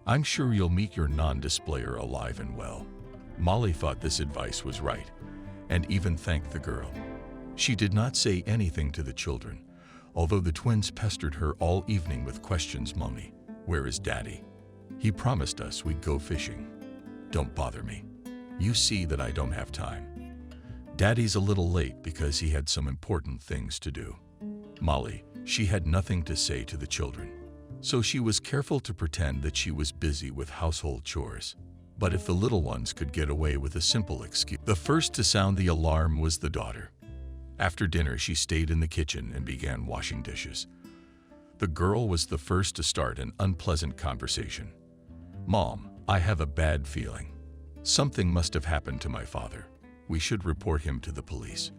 I'm sure you'll meet your non-displayer alive and well." Molly thought this advice was right, and even thanked the girl. She did not say anything to the children, although the twins pestered her all evening with questions. "Mommy, where is Daddy? He promised us we'd go fishing. Don't bother me. You see that I don't have time. Daddy's a little late because he had some important things to do." Molly, she had nothing to say to the children, so she was careful to pretend that she was busy with household chores. But if the little ones could get away with a simple excuse. The first to sound the alarm was the daughter. After dinner, she stayed in the kitchen and began washing dishes. The girl was the first to start an unpleasant conversation. "Mom, I have a bad feeling. Something must have happened to my father. We should report him to the police."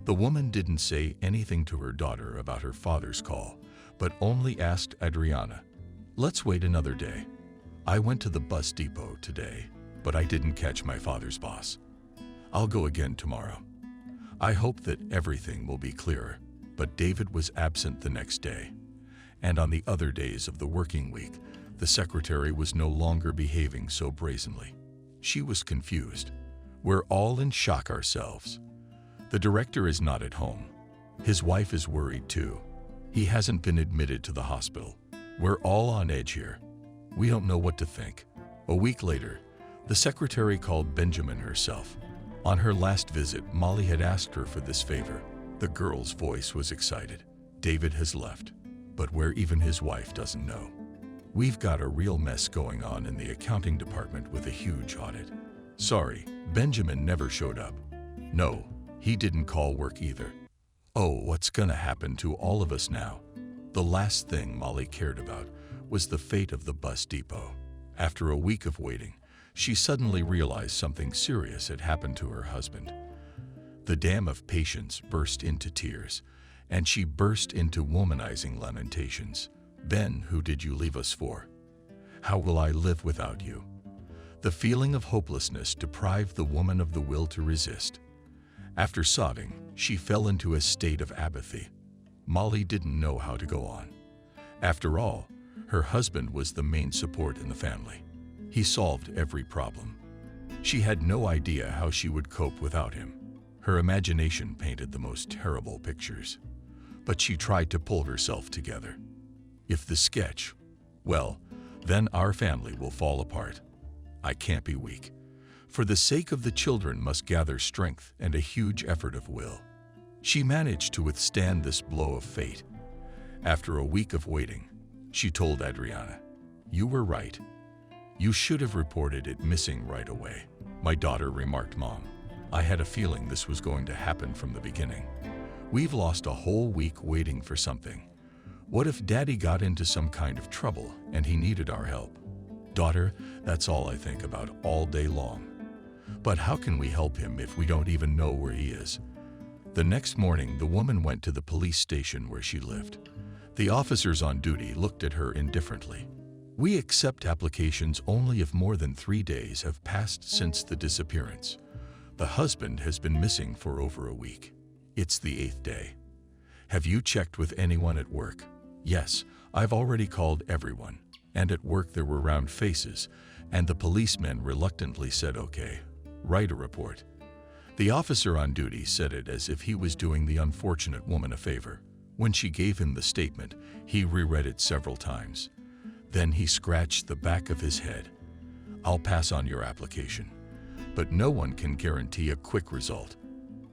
The woman didn't say anything to her daughter about her father's call, but only asked Adriana, "Let's wait another day. I went to the bus depot today, but I didn't catch my father's boss. I'll go again tomorrow. I hope that everything will be clearer." But David was absent the next day, and on the other days of the working week, the secretary was no longer behaving so brazenly. She was confused. "We're all in shock ourselves. The director is not at home. His wife is worried too. He hasn't been admitted to the hospital. We're all on edge here. We don't know what to think." A week later, the secretary called Benjamin herself. On her last visit, Molly had asked her for this favor. The girl's voice was excited. "David has left, but where even his wife doesn't know. We've got a real mess going on in the accounting department with a huge audit. Sorry, Benjamin never showed up. No, he didn't call work either. Oh, what's gonna happen to all of us now?" The last thing Molly cared about was the fate of the bus depot. After a week of waiting, she suddenly realized something serious had happened to her husband. The dam of patience burst into tears, and she burst into womanizing lamentations. "Ben, who did you leave us for? How will I live without you?" The feeling of hopelessness deprived the woman of the will to resist. After sobbing, she fell into a state of apathy. Molly didn't know how to go on. After all, her husband was the main support in the family. He solved every problem. She had no idea how she would cope without him. Her imagination painted the most terrible pictures. But she tried to pull herself together. "If the sketch, well, then our family will fall apart. I can't be weak. For the sake of the children must gather strength and a huge effort of will." She managed to withstand this blow of fate. After a week of waiting, she told Adriana, "You were right. You should have reported it missing right away." "My daughter," remarked Mom, "I had a feeling this was going to happen from the beginning. We've lost a whole week waiting for something. What if Daddy got into some kind of trouble and he needed our help?" "Daughter, that's all I think about all day long. But how can we help him if we don't even know where he is?" The next morning, the woman went to the police station where she lived. The officers on duty looked at her indifferently. "We accept applications only if more than 3 days have passed since the disappearance. The husband has been missing for over a week. It's the 8th day. Have you checked with anyone at work?" "Yes, I've already called everyone." And at work there were round faces, and the policeman reluctantly said, "Okay, write a report." The officer on duty said it as if he was doing the unfortunate woman a favor. When she gave him the statement, he reread it several times. Then he scratched the back of his head. "I'll pass on your application, but no one can guarantee a quick result.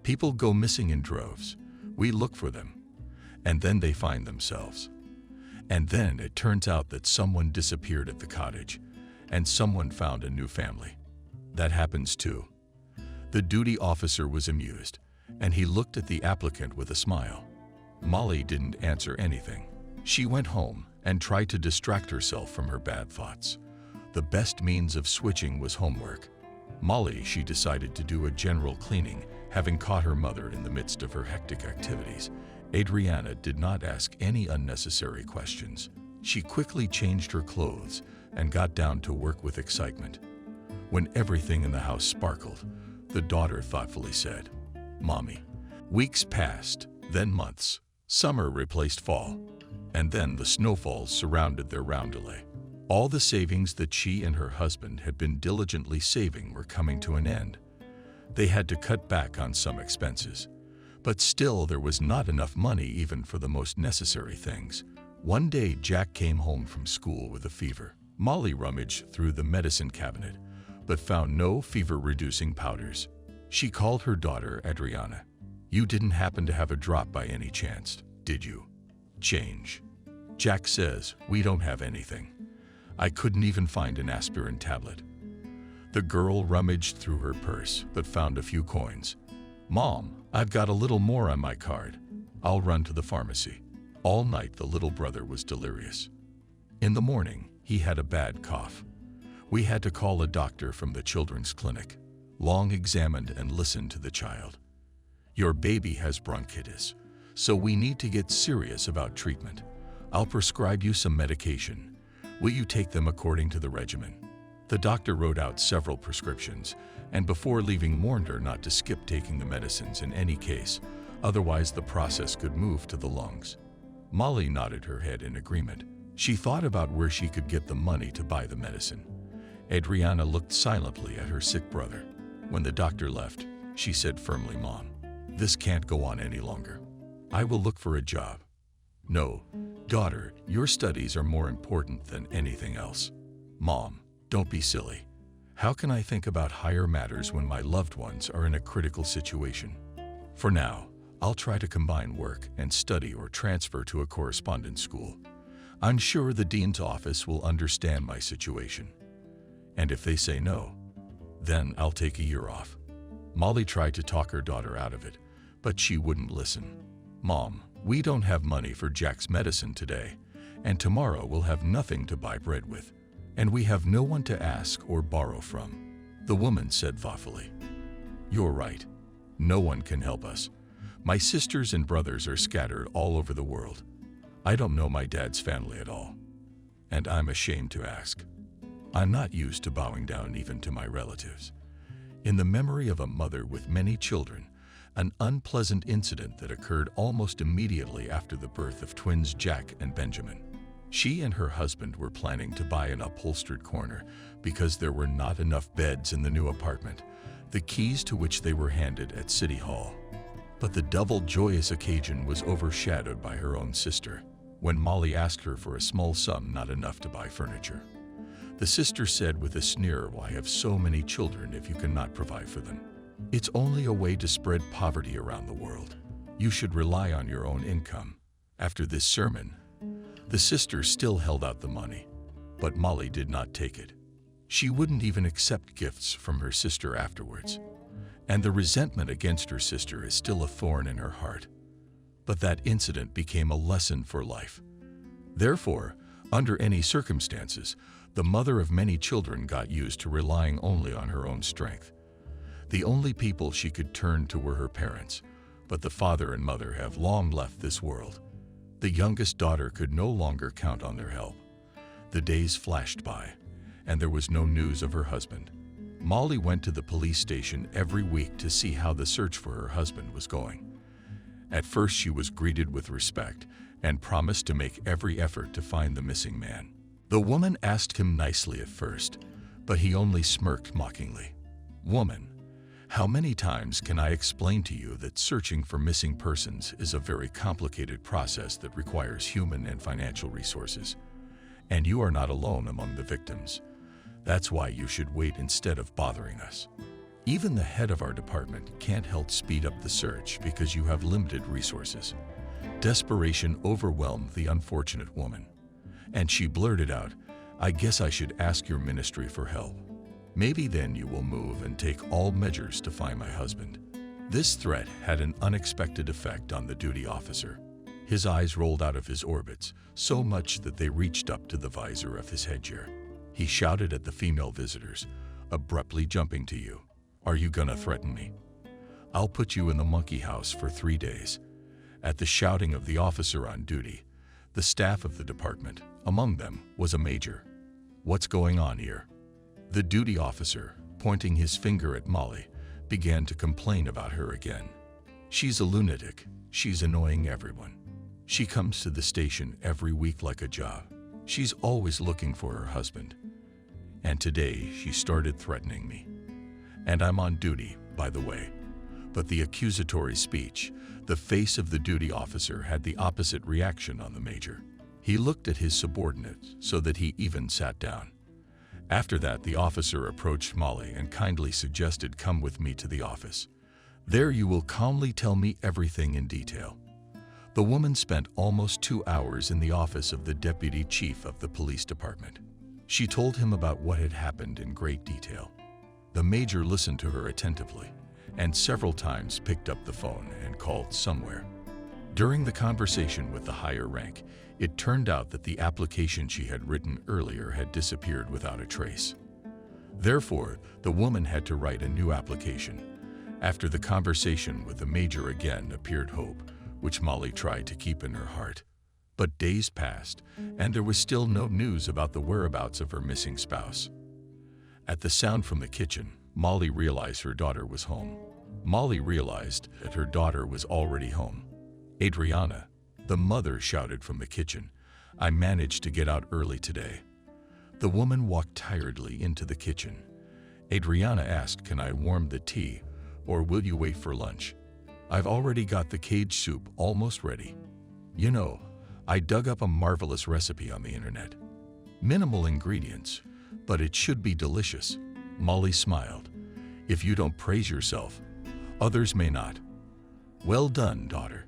People go missing in droves. We look for them, and then they find themselves. And then it turns out that someone disappeared at the cottage, and someone found a new family. That happens too." The duty officer was amused, and he looked at the applicant with a smile. Molly didn't answer anything. She went home and tried to distract herself from her bad thoughts. The best means of switching was homework. Molly, she decided to do a general cleaning, having caught her mother in the midst of her hectic activities, Adriana did not ask any unnecessary questions. She quickly changed her clothes and got down to work with excitement. When everything in the house sparkled, the daughter thoughtfully said, "Mommy." Weeks passed, then months. Summer replaced fall, and then the snowfalls surrounded their roundelay. All the savings that she and her husband had been diligently saving were coming to an end. They had to cut back on some expenses. But still, there was not enough money even for the most necessary things. One day, Jack came home from school with a fever. Molly rummaged through the medicine cabinet, but found no fever-reducing powders. She called her daughter, Adriana. "You didn't happen to have a drop by any chance, did you?" "Change." "Jack says we don't have anything. I couldn't even find an aspirin tablet." The girl rummaged through her purse, but found a few coins. "Mom, I've got a little more on my card. I'll run to the pharmacy." All night the little brother was delirious. In the morning, he had a bad cough. We had to call a doctor from the children's clinic. Long examined and listened to the child. "Your baby has bronchitis, so we need to get serious about treatment. I'll prescribe you some medication. Will you take them according to the regimen?" The doctor wrote out several prescriptions, and before leaving warned her not to skip taking the medicines in any case, otherwise the process could move to the lungs. Molly nodded her head in agreement. She thought about where she could get the money to buy the medicine. Adriana looked silently at her sick brother. When the doctor left, she said firmly, "Mom, this can't go on any longer. I will look for a job." "No, daughter, your studies are more important than anything else." "Mom, don't be silly. How can I think about higher matters when my loved ones are in a critical situation? For now, I'll try to combine work and study or transfer to a correspondence school. I'm sure the dean's office will understand my situation. And if they say no, then I'll take a year off." Molly tried to talk her daughter out of it, but she wouldn't listen. "Mom, we don't have money for Jack's medicine today, and tomorrow we'll have nothing to buy bread with, and we have no one to ask or borrow from." The woman said thoughtfully, "You're right. No one can help us. My sisters and brothers are scattered all over the world. I don't know my dad's family at all, and I'm ashamed to ask. I'm not used to bowing down even to my relatives." In the memory of a mother with many children, an unpleasant incident that occurred almost immediately after the birth of twins Jack and Benjamin. She and her husband were planning to buy an upholstered corner because there were not enough beds in the new apartment, the keys to which they were handed at City Hall. But the double joyous occasion was overshadowed by her own sister, when Molly asked her for a small sum not enough to buy furniture. The sister said with a sneer, "Why have so many children if you cannot provide for them? It's only a way to spread poverty around the world. You should rely on your own income." After this sermon, the sister still held out the money, but Molly did not take it. She wouldn't even accept gifts from her sister afterwards. And the resentment against her sister is still a thorn in her heart. But that incident became a lesson for life. Therefore, under any circumstances, the mother of many children got used to relying only on her own strength. The only people she could turn to were her parents, but the father and mother have long left this world. The youngest daughter could no longer count on their help. The days flashed by, and there was no news of her husband. Molly went to the police station every week to see how the search for her husband was going. At first she was greeted with respect and promised to make every effort to find the missing man. The woman asked him nicely at first, but he only smirked mockingly. "Woman, how many times can I explain to you that searching for missing persons is a very complicated process that requires human and financial resources? And you are not alone among the victims. That's why you should wait instead of bothering us. Even the head of our department can't help speed up the search because you have limited resources." Desperation overwhelmed the unfortunate woman, and she blurted out, "I guess I should ask your ministry for help. Maybe then you will move and take all measures to find my husband." This threat had an unexpected effect on the duty officer. His eyes rolled out of his orbits, so much that they reached up to the visor of his headgear. He shouted at the female visitors, abruptly jumping to you, "Are you gonna threaten me? I'll put you in the monkey house for 3 days. At the shouting of the officer on duty, the staff of the department, among them, was a major. "What's going on here?" The duty officer, pointing his finger at Molly, began to complain about her again. "She's a lunatic. She's annoying everyone. She comes to the station every week like a job. She's always looking for her husband. And today she started threatening me. And I'm on duty, by the way." But the accusatory speech, the face of the duty officer had the opposite reaction on the major. He looked at his subordinate so that he even sat down. After that, the officer approached Molly and kindly suggested, "Come with me to the office. There you will calmly tell me everything in detail." The woman spent almost 2 hours in the office of the deputy chief of the police department. She told him about what had happened in great detail. The major listened to her attentively and several times picked up the phone and called somewhere. During the conversation with the higher rank, it turned out that the application she had written earlier had disappeared without a trace. Therefore, the woman had to write a new application. After the conversation with the major again appeared hope, which Molly tried to keep in her heart. But days passed, and there was still no news about the whereabouts of her missing spouse. At the sound from the kitchen, Molly realized her daughter was home. Molly realized that her daughter was already home. "Adriana," the mother shouted from the kitchen, "I managed to get out early today." The woman walked tiredly into the kitchen. Adriana asked, "Can I warm the tea, or will you wait for lunch? I've already got the cage soup almost ready. You know, I dug up a marvelous recipe on the internet. Minimal ingredients, but it should be delicious." Molly smiled. "If you don't praise yourself, others may not." "Well done, daughter.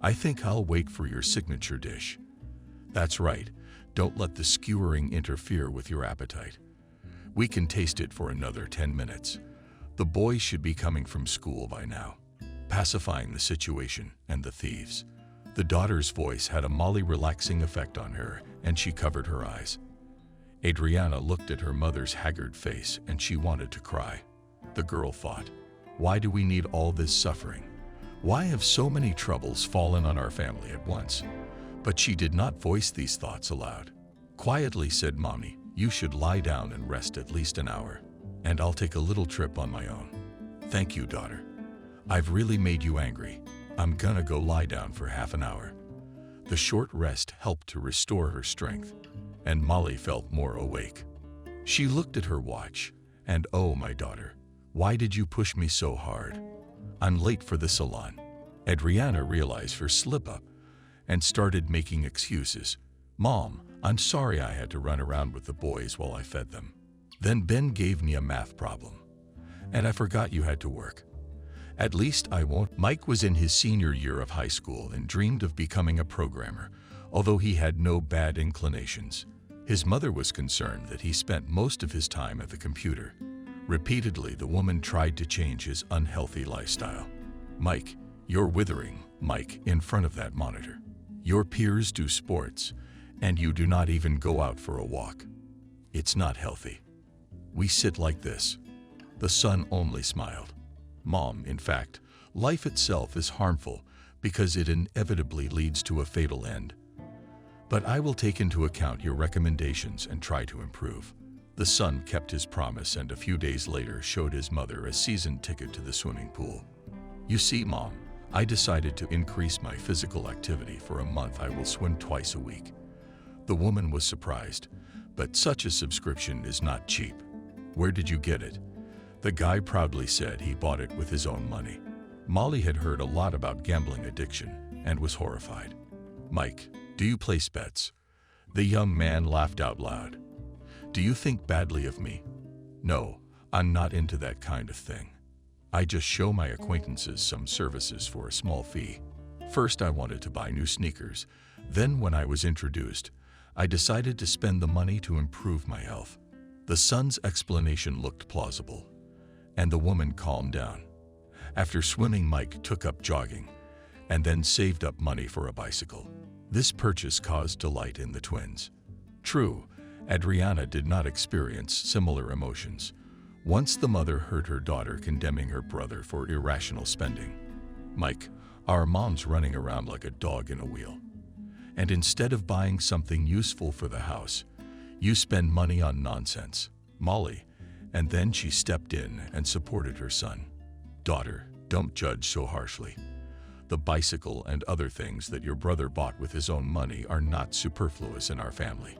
I think I'll wait for your signature dish." "That's right. Don't let the skewering interfere with your appetite. We can taste it for another 10 minutes. The boys should be coming from school by now." Pacifying the situation and the thieves, the daughter's voice had a Molly relaxing effect on her, and she covered her eyes. Adriana looked at her mother's haggard face and she wanted to cry. The girl thought, "Why do we need all this suffering? Why have so many troubles fallen on our family at once?" But she did not voice these thoughts aloud. Quietly said, "Mommy, you should lie down and rest at least an hour, and I'll take a little trip on my own." "Thank you, daughter. I've really made you angry. I'm gonna go lie down for half an hour." The short rest helped to restore her strength, and Molly felt more awake. She looked at her watch, and "Oh, my daughter, why did you push me so hard? I'm late for the salon." Adriana realized her slip-up and started making excuses. "Mom, I'm sorry I had to run around with the boys while I fed them. Then Ben gave me a math problem, and I forgot you had to work. At least I won't." Mike was in his senior year of high school and dreamed of becoming a programmer, although he had no bad inclinations. His mother was concerned that he spent most of his time at the computer. Repeatedly, the woman tried to change his unhealthy lifestyle. "Mike, you're withering, Mike, in front of that monitor. Your peers do sports, and you do not even go out for a walk. It's not healthy. We sit like this." The son only smiled. "Mom, in fact, life itself is harmful because it inevitably leads to a fatal end. But I will take into account your recommendations and try to improve." The son kept his promise and a few days later showed his mother a season ticket to the swimming pool. "You see, Mom, I decided to increase my physical activity. For a month I will swim twice a week." The woman was surprised, but such a subscription is not cheap. "Where did you get it?" The guy proudly said he bought it with his own money. Molly had heard a lot about gambling addiction and was horrified. "Mike, do you place bets?" The young man laughed out loud. "Do you think badly of me?" "No, I'm not into that kind of thing. I just show my acquaintances some services for a small fee. First I wanted to buy new sneakers. Then when I was introduced, I decided to spend the money to improve my health." The son's explanation looked plausible, and the woman calmed down. After swimming, Mike took up jogging and then saved up money for a bicycle. This purchase caused delight in the twins. True, Adriana did not experience similar emotions. Once the mother heard her daughter condemning her brother for irrational spending. "Mike, Our mom's running around like a dog in a wheel. And instead of buying something useful for the house, you spend money on nonsense, Molly. And then she stepped in and supported her son. Daughter, don't judge so harshly. The bicycle and other things that your brother bought with his own money are not superfluous in our family.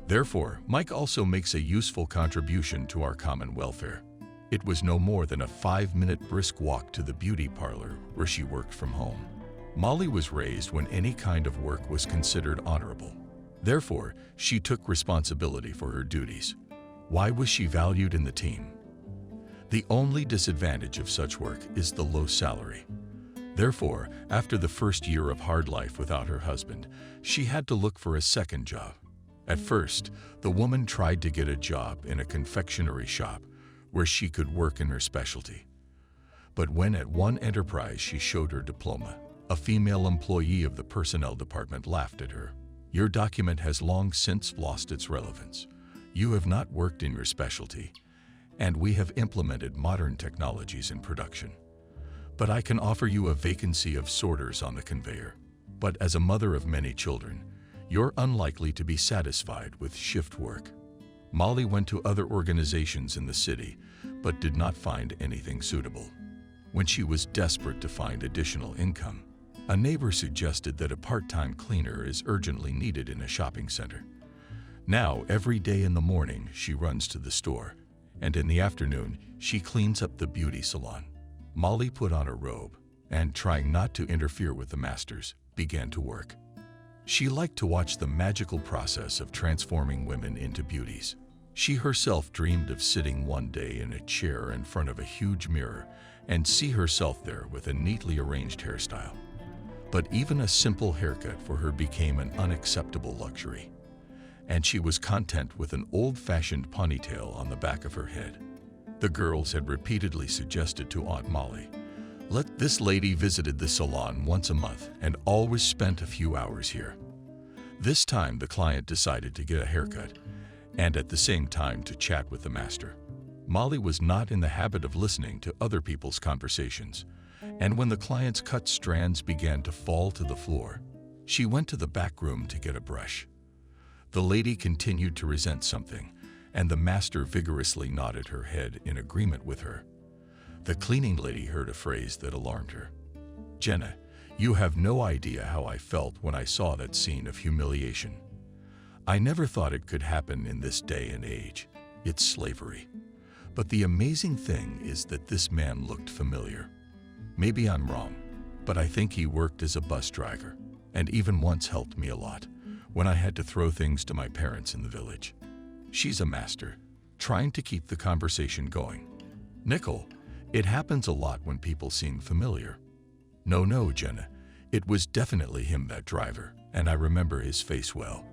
Therefore, Mike also makes a useful contribution to our common welfare. It was no more than a 5-minute brisk walk to the beauty parlor where she worked from home. Molly was raised when any kind of work was considered honorable. Therefore, she took responsibility for her duties. Why was she valued in the team? The only disadvantage of such work is the low salary. Therefore, after the first year of hard life without her husband, she had to look for a second job. At first, the woman tried to get a job in a confectionery shop where she could work in her specialty. But when at one enterprise she showed her diploma, a female employee of the personnel department laughed at her. Your document has long since lost its relevance. You have not worked in your specialty, and we have implemented modern technologies in production. But I can offer you a vacancy of sorters on the conveyor. But as a mother of many children, you're unlikely to be satisfied with shift work. Molly went to other organizations in the city, but did not find anything suitable. When she was desperate to find additional income, a neighbor suggested that a part-time cleaner is urgently needed in a shopping center. Now, every day in the morning, she runs to the store, and in the afternoon, she cleans up the beauty salon. Molly put on a robe and, trying not to interfere with the masters, began to work. She liked to watch the magical process of transforming women into beauties. She herself dreamed of sitting one day in a chair in front of a huge mirror and see herself there with a neatly arranged hairstyle. But even a simple haircut for her became an unacceptable luxury, and she was content with an old-fashioned ponytail on the back of her head. The girls had repeatedly suggested to Aunt Molly, this lady visited the salon once a month and always spent a few hours here. This time the client decided to get a haircut and at the same time to chat with the master. Molly was not in the habit of listening to other people's conversations, and when the client's cut strands began to fall to the floor, she went to the back room to get a brush. The lady continued to resent something, and the master vigorously nodded her head in agreement with her. The cleaning lady heard a phrase that alarmed her. Jenna, you have no idea how I felt when I saw that scene of humiliation. I never thought it could happen in this day and age. It's slavery. But the amazing thing is that this man looked familiar. Maybe I'm wrong, but I think he worked as a bus driver and even once helped me a lot when I had to throw things to my parents in the village. She's a master, trying to keep the conversation going. Nickel, it happens a lot when people seem familiar. No, Jenna, it was definitely him, that driver, and I remember his face well.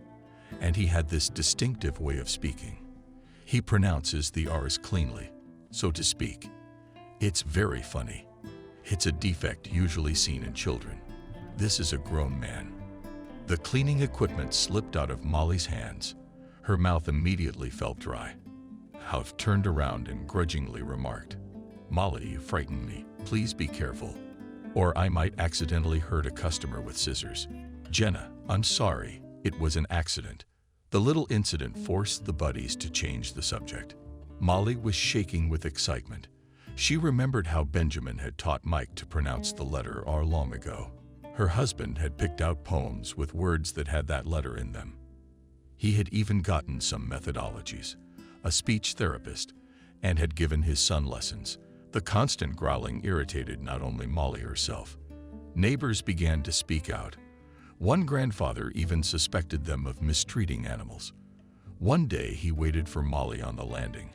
And he had this distinctive way of speaking. He pronounces the R's cleanly, so to speak. It's very funny. It's a defect usually seen in children. This is a grown man. The cleaning equipment slipped out of Molly's hands. Her mouth immediately felt dry. Hauff turned around and grudgingly remarked, Molly, you frightened me. Please be careful, or I might accidentally hurt a customer with scissors. Jenna, I'm sorry. It was an accident. The little incident forced the buddies to change the subject. Molly was shaking with excitement. She remembered how Benjamin had taught Mike to pronounce the letter R long ago. Her husband had picked out poems with words that had that letter in them. He had even gotten some methodologies, a speech therapist, and had given his son lessons. The constant growling irritated not only Molly herself. Neighbors began to speak out. One grandfather even suspected them of mistreating animals. One day he waited for Molly on the landing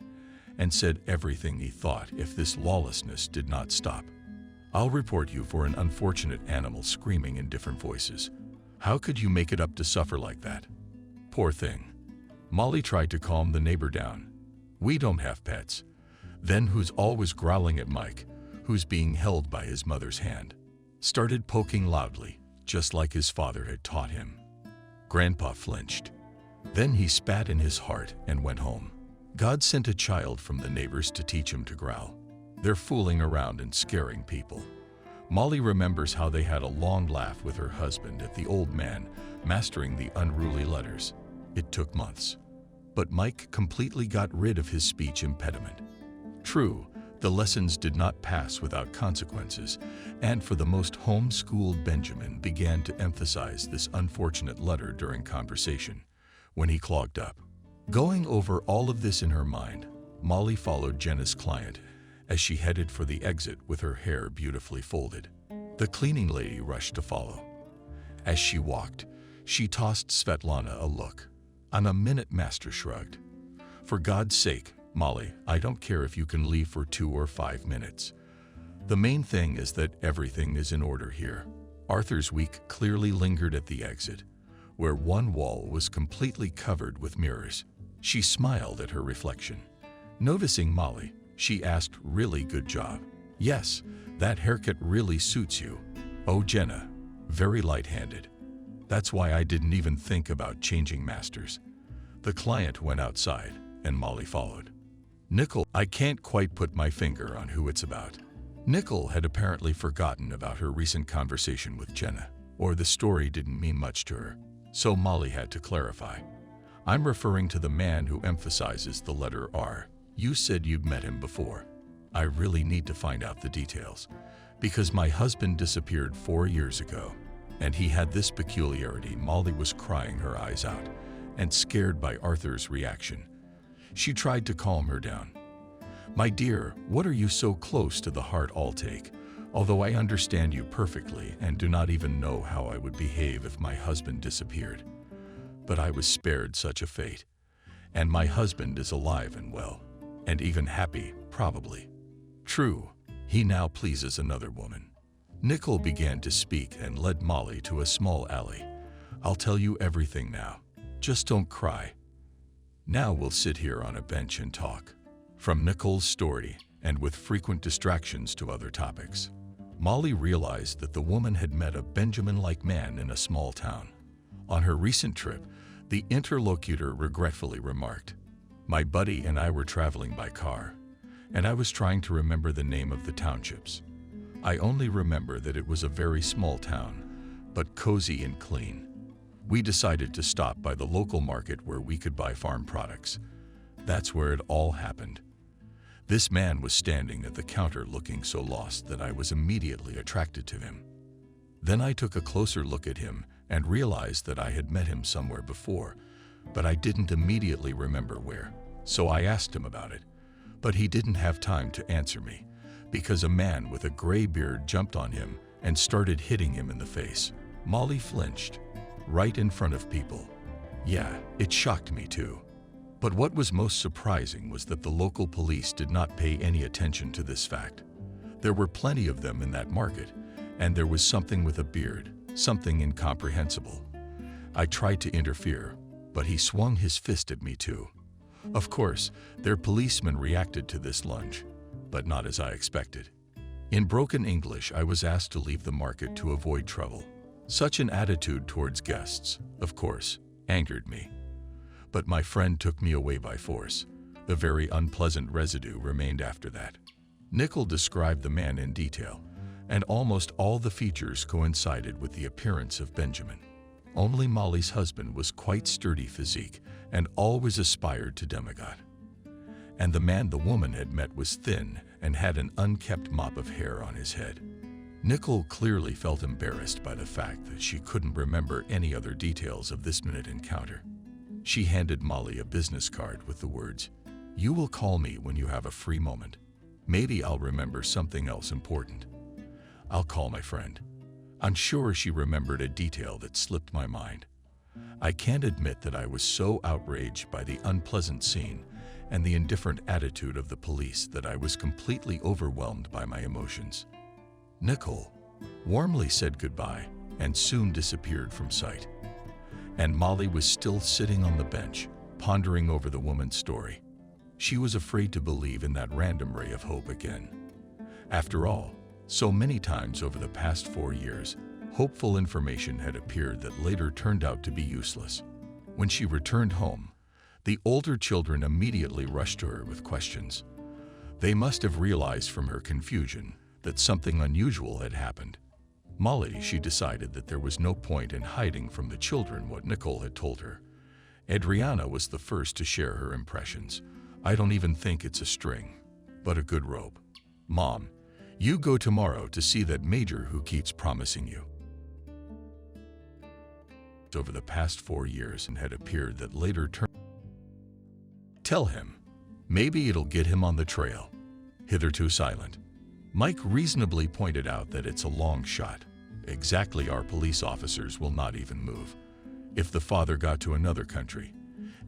and said everything he thought if this lawlessness did not stop. I'll report you for an unfortunate animal, screaming in different voices. How could you make it up to suffer like that? Poor thing. Molly tried to calm the neighbor down. We don't have pets. Then who's always growling at Mike, who's being held by his mother's hand, started poking loudly, just like his father had taught him. Grandpa flinched. Then he spat in his heart and went home. God sent a child from the neighbors to teach him to growl. They're fooling around and scaring people. Molly remembers how they had a long laugh with her husband at the old man mastering the unruly letters. It took months. But Mike completely got rid of his speech impediment. True, the lessons did not pass without consequences, and for the most homeschooled Benjamin began to emphasize this unfortunate letter during conversation, when he clogged up. Going over all of this in her mind, Molly followed Jenna's client as she headed for the exit with her hair beautifully folded. The cleaning lady rushed to follow. As she walked, she tossed Svetlana a look. On a minute, Master shrugged. For God's sake, Molly, I don't care if you can leave for 2 or 5 minutes. The main thing is that everything is in order here. Arthur's week clearly lingered at the exit, where one wall was completely covered with mirrors. She smiled at her reflection. Noticing Molly, she asked, "Really good job." "Yes, that haircut really suits you." "Oh, Jenna, very light-handed. That's why I didn't even think about changing masters." The client went outside, and Molly followed. Nicole, I can't quite put my finger on who it's about. Nicole had apparently forgotten about her recent conversation with Jenna, or the story didn't mean much to her, so Molly had to clarify. I'm referring to the man who emphasizes the letter R. You said you'd met him before. I really need to find out the details, because my husband disappeared 4 years ago, and he had this peculiarity. Molly was crying her eyes out and scared by Arthur's reaction. She tried to calm her down. My dear, what are you so close to the heart I'll take? Although I understand you perfectly and do not even know how I would behave if my husband disappeared. But I was spared such a fate. And my husband is alive and well, and even happy, probably. True, he now pleases another woman. Nicole began to speak and led Molly to a small alley. I'll tell you everything now. Just don't cry. Now we'll sit here on a bench and talk. From Nicole's story, and with frequent distractions to other topics, Molly realized that the woman had met a Benjamin-like man in a small town. On her recent trip, the interlocutor regretfully remarked, "My buddy and I were traveling by car, and I was trying to remember the name of the townships. I only remember that it was a very small town, but cozy and clean. We decided to stop by the local market where we could buy farm products. That's where it all happened. This man was standing at the counter looking so lost that I was immediately attracted to him. Then I took a closer look at him and realized that I had met him somewhere before, but I didn't immediately remember where, so I asked him about it. But he didn't have time to answer me, because a man with a gray beard jumped on him and started hitting him in the face. Molly flinched, right in front of people. Yeah, it shocked me too. But what was most surprising was that the local police did not pay any attention to this fact. There were plenty of them in that market, and there was something with a beard, something incomprehensible. I tried to interfere, but he swung his fist at me too. Of course, their policemen reacted to this lunge, but not as I expected. In broken English, I was asked to leave the market to avoid trouble. Such an attitude towards guests, of course, angered me. But my friend took me away by force. The very unpleasant residue remained after that. Nicole described the man in detail, and almost all the features coincided with the appearance of Benjamin. Only Molly's husband was quite sturdy physique and always aspired to demigod. And the man the woman had met was thin and had an unkempt mop of hair on his head. Nicole clearly felt embarrassed by the fact that she couldn't remember any other details of this minute encounter. She handed Molly a business card with the words, "You will call me when you have a free moment. Maybe I'll remember something else important. I'll call my friend." I'm sure she remembered a detail that slipped my mind. I can't admit that I was so outraged by the unpleasant scene and the indifferent attitude of the police that I was completely overwhelmed by my emotions. Nicole warmly said goodbye and soon disappeared from sight. And Molly was still sitting on the bench, pondering over the woman's story. She was afraid to believe in that random ray of hope again. After all, so many times over the past 4 years, hopeful information had appeared that later turned out to be useless. When she returned home, the older children immediately rushed to her with questions. They must have realized from her confusion that something unusual had happened. Molly, she decided that there was no point in hiding from the children what Nicole had told her. Adriana was the first to share her impressions. "I don't even think it's a string, but a good rope. Mom, you go tomorrow to see that major who keeps promising you." Over the past 4 years and had appeared that later turned. "Tell him. Maybe it'll get him on the trail." Hitherto silent, Mike reasonably pointed out that it's a long shot. Exactly, our police officers will not even move if the father got to another country.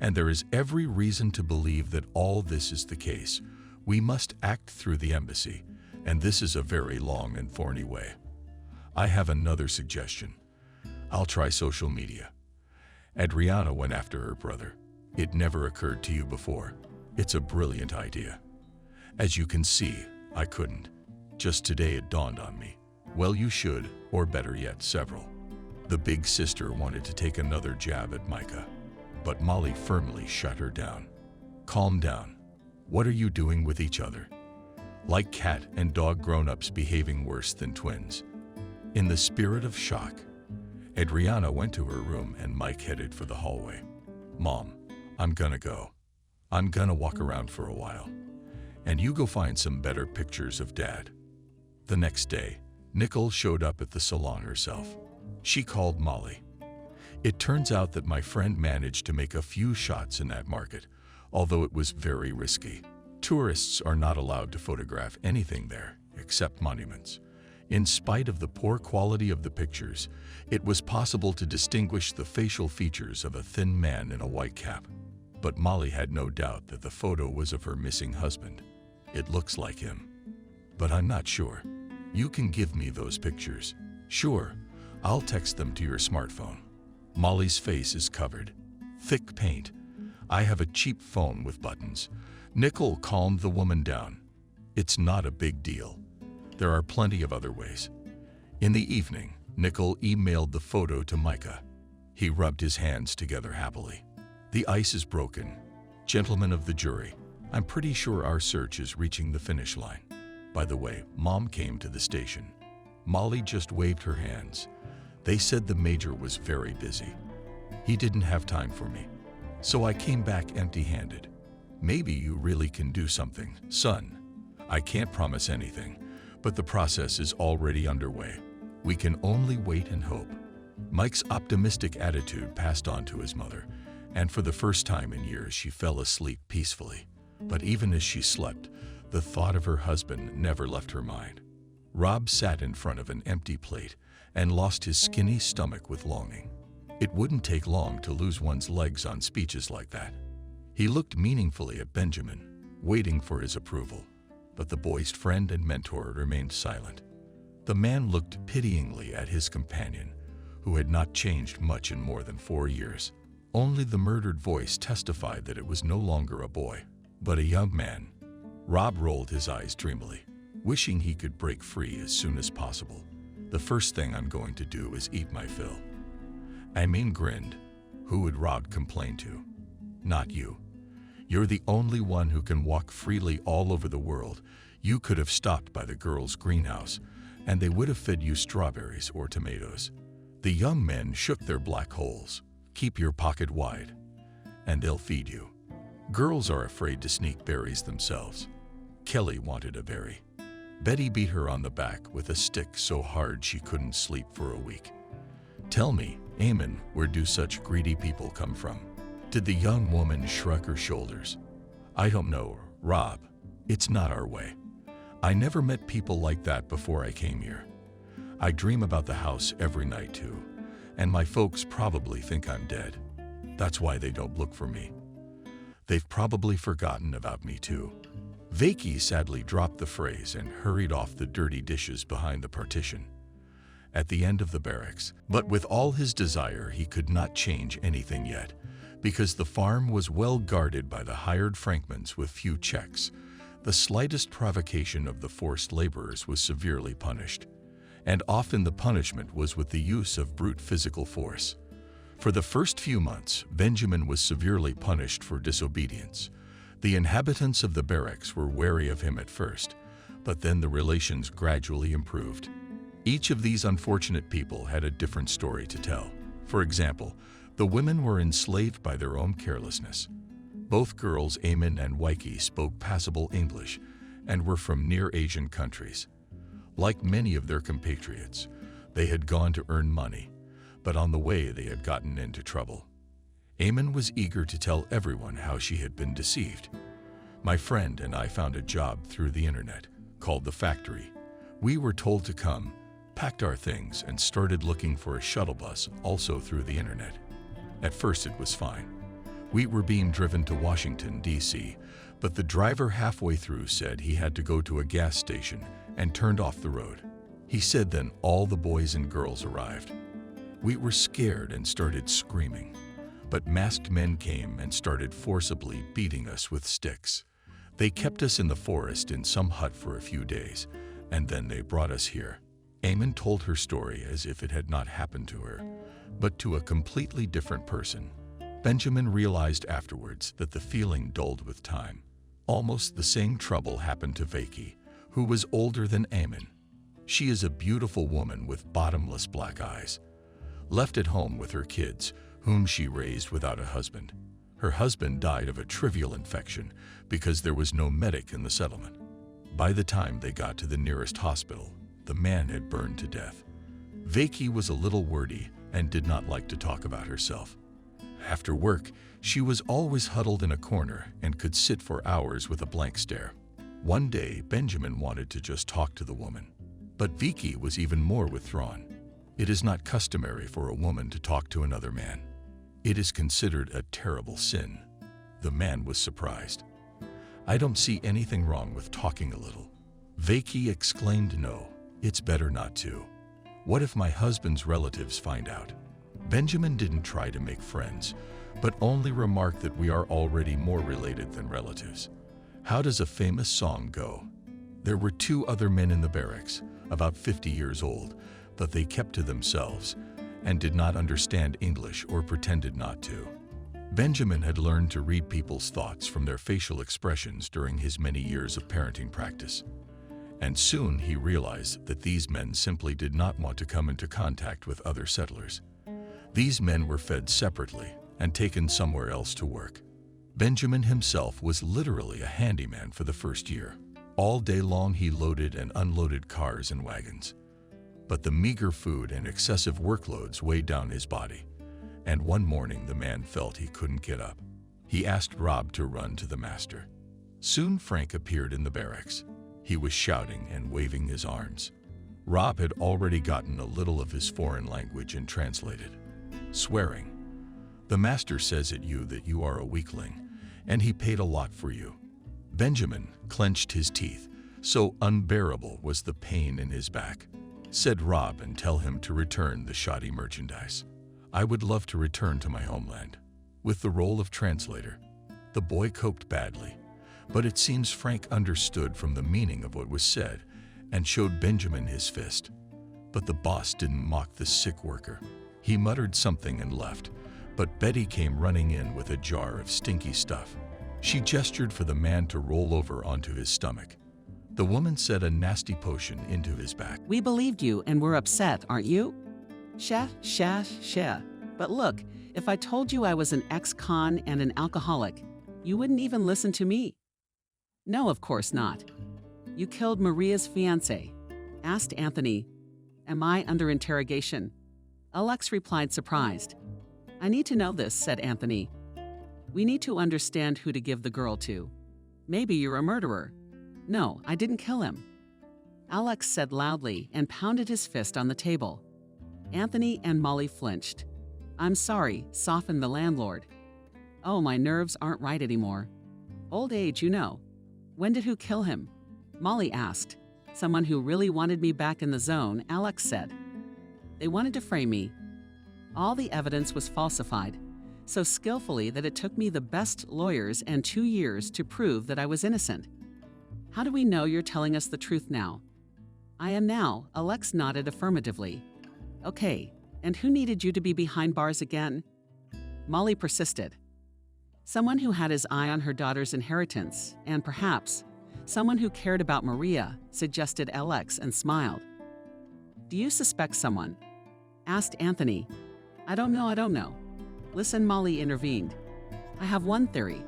And there is every reason to believe that all this is the case. We must act through the embassy, and this is a very long and thorny way. I have another suggestion. I'll try social media. Adriana went after her brother. "It never occurred to you before. It's a brilliant idea." "As you can see, I couldn't. Just today it dawned on me. Well, you should, or better yet, several." The big sister wanted to take another jab at Micah, but Molly firmly shut her down. "Calm down. What are you doing with each other? Like cat and dog grown-ups behaving worse than twins." In the spirit of shock, Adriana went to her room and Mike headed for the hallway. "Mom, I'm gonna go. I'm gonna walk around for a while. And you go find some better pictures of Dad." The next day, Nicole showed up at the salon herself. She called Molly. "It turns out that my friend managed to make a few shots in that market, although it was very risky. Tourists are not allowed to photograph anything there, except monuments. In spite of the poor quality of the pictures, it was possible to distinguish the facial features of a thin man in a white cap. But Molly had no doubt that the photo was of her missing husband. "It looks like him, but I'm not sure. You can give me those pictures." "Sure, I'll text them to your smartphone." Molly's face is covered. Thick paint. "I have a cheap phone with buttons." Nicole calmed the woman down. "It's not a big deal. There are plenty of other ways." In the evening, Nicole emailed the photo to Micah. He rubbed his hands together happily. "The ice is broken. Gentlemen of the jury, I'm pretty sure our search is reaching the finish line. By the way, Mom came to the station." Molly just waved her hands. "They said the major was very busy. He didn't have time for me. So I came back empty-handed. Maybe you really can do something, son. I can't promise anything, but the process is already underway. We can only wait and hope." Mike's optimistic attitude passed on to his mother, and for the first time in years she fell asleep peacefully. But even as she slept, the thought of her husband never left her mind. Rob sat in front of an empty plate and lost his skinny stomach with longing. It wouldn't take long to lose one's legs on speeches like that. He looked meaningfully at Benjamin, waiting for his approval, but the boy's friend and mentor remained silent. The man looked pityingly at his companion, who had not changed much in more than 4 years. Only the murdered voice testified that it was no longer a boy, but a young man. Rob rolled his eyes dreamily, wishing he could break free as soon as possible. "The first thing I'm going to do is eat my fill." Amin grinned. Who would Rob complain to? Not you. You're the only one who can walk freely all over the world. You could have stopped by the girls' greenhouse, and they would have fed you strawberries or tomatoes. The young men shook their black holes. "Keep your pocket wide, and they'll feed you." Girls are afraid to sneak berries themselves. Kelly wanted a berry. Betty beat her on the back with a stick so hard she couldn't sleep for a week. "Tell me, Amen, where do such greedy people come from?" Did the young woman shrug her shoulders? "I don't know, Rob. It's not our way. I never met people like that before I came here. I dream about the house every night too, and my folks probably think I'm dead. That's why they don't look for me. They've probably forgotten about me too." Vakey sadly dropped the phrase and hurried off the dirty dishes behind the partition. At the end of the barracks, but with all his desire, he could not change anything yet, because the farm was well guarded by the hired Frankmans with few checks. The slightest provocation of the forced laborers was severely punished, and often the punishment was with the use of brute physical force. For the first few months, Benjamin was severely punished for disobedience. The inhabitants of the barracks were wary of him at first, But then the relations gradually improved. Each of these unfortunate people had a different story to tell. For example, the women were enslaved by their own carelessness. Both girls, Eamon and Waiki, spoke passable English and were from near Asian countries. Like many of their compatriots, they had gone to earn money, but on the way they had gotten into trouble. Eamon was eager to tell everyone how she had been deceived. My friend and I found a job through the internet called The Factory. We were told to come, packed our things, and started looking for a shuttle bus also through the internet. At first it was fine. We were being driven to Washington, D.C., but the driver halfway through said he had to go to a gas station and turned off the road. He said then all the boys and girls arrived. We were scared and started screaming, but masked men came and started forcibly beating us with sticks. They kept us in the forest in some hut for a few days, and then they brought us here. Eamon told her story as if it had not happened to her, but to a completely different person. Benjamin realized afterwards that the feeling dulled with time. Almost the same trouble happened to Waiki, who was older than Eamon. She is a beautiful woman with bottomless black eyes. Left at home with her kids, whom she raised without a husband. Her husband died of a trivial infection because there was no medic in the settlement. By the time they got to the nearest hospital, the man had burned to death. Waiki was a little wordy and did not like to talk about herself. After work, she was always huddled in a corner and could sit for hours with a blank stare. One day, Benjamin wanted to just talk to the woman, but Waiki was even more withdrawn. It is not customary for a woman to talk to another man. It is considered a terrible sin. The man was surprised. "I don't see anything wrong with talking a little." Waiki exclaimed, "No, it's better not to. What if my husband's relatives find out?" Benjamin didn't try to make friends, but only remarked that we are already more related than relatives. How does a famous song go? There were 2 other men in the barracks, about 50 years old, but they kept to themselves and did not understand English or pretended not to. Benjamin had learned to read people's thoughts from their facial expressions during his many years of parenting practice. And soon he realized that these men simply did not want to come into contact with other settlers. These men were fed separately and taken somewhere else to work. Benjamin himself was literally a handyman for the first year. All day long he loaded and unloaded cars and wagons. But the meager food and excessive workloads weighed down his body, and one morning the man felt he couldn't get up. He asked Rob to run to the master. Soon Frank appeared in the barracks. He was shouting and waving his arms. Rob had already gotten a little of his foreign language and translated. Swearing, "The master says at you that you are a weakling, and he paid a lot for you." Benjamin clenched his teeth, so unbearable was the pain in his back. Said Rob, "And tell him to return the shoddy merchandise." I would love to return to my homeland. With the role of translator, the boy coped badly, but it seems Frank understood from the meaning of what was said and showed Benjamin his fist. But the boss didn't mock the sick worker. He muttered something and left, but Betty came running in with a jar of stinky stuff. She gestured for the man to roll over onto his stomach. The woman said a nasty potion into his back. "We believed you and we're upset, aren't you?" "Sheh, sheh, sheh. But look, if I told you I was an ex-con and an alcoholic, you wouldn't even listen to me." "No, of course not. You killed Maria's fiancé," asked Anthony. "Am I under interrogation?" Alex replied, surprised. "I need to know this," said Anthony. "We need to understand who to give the girl to. Maybe you're a murderer." "No, I didn't kill him," Alex said loudly and pounded his fist on the table. Anthony and Molly flinched. "I'm sorry," softened the landlord. "Oh, my nerves aren't right anymore. Old age, you know." "When did who kill him?" Molly asked. "Someone who really wanted me back in the zone," Alex said. "They wanted to frame me. All the evidence was falsified, so skillfully that it took me the best lawyers and 2 years to prove that I was innocent." "How do we know you're telling us the truth now?" "I am now," Alex nodded affirmatively. "Okay, and who needed you to be behind bars again?" Molly persisted. "Someone who had his eye on her daughter's inheritance, and perhaps Someone who cared about Maria, suggested Alex and smiled. Do you suspect someone? Asked Anthony. I don't know. Listen, Molly intervened. I have one theory.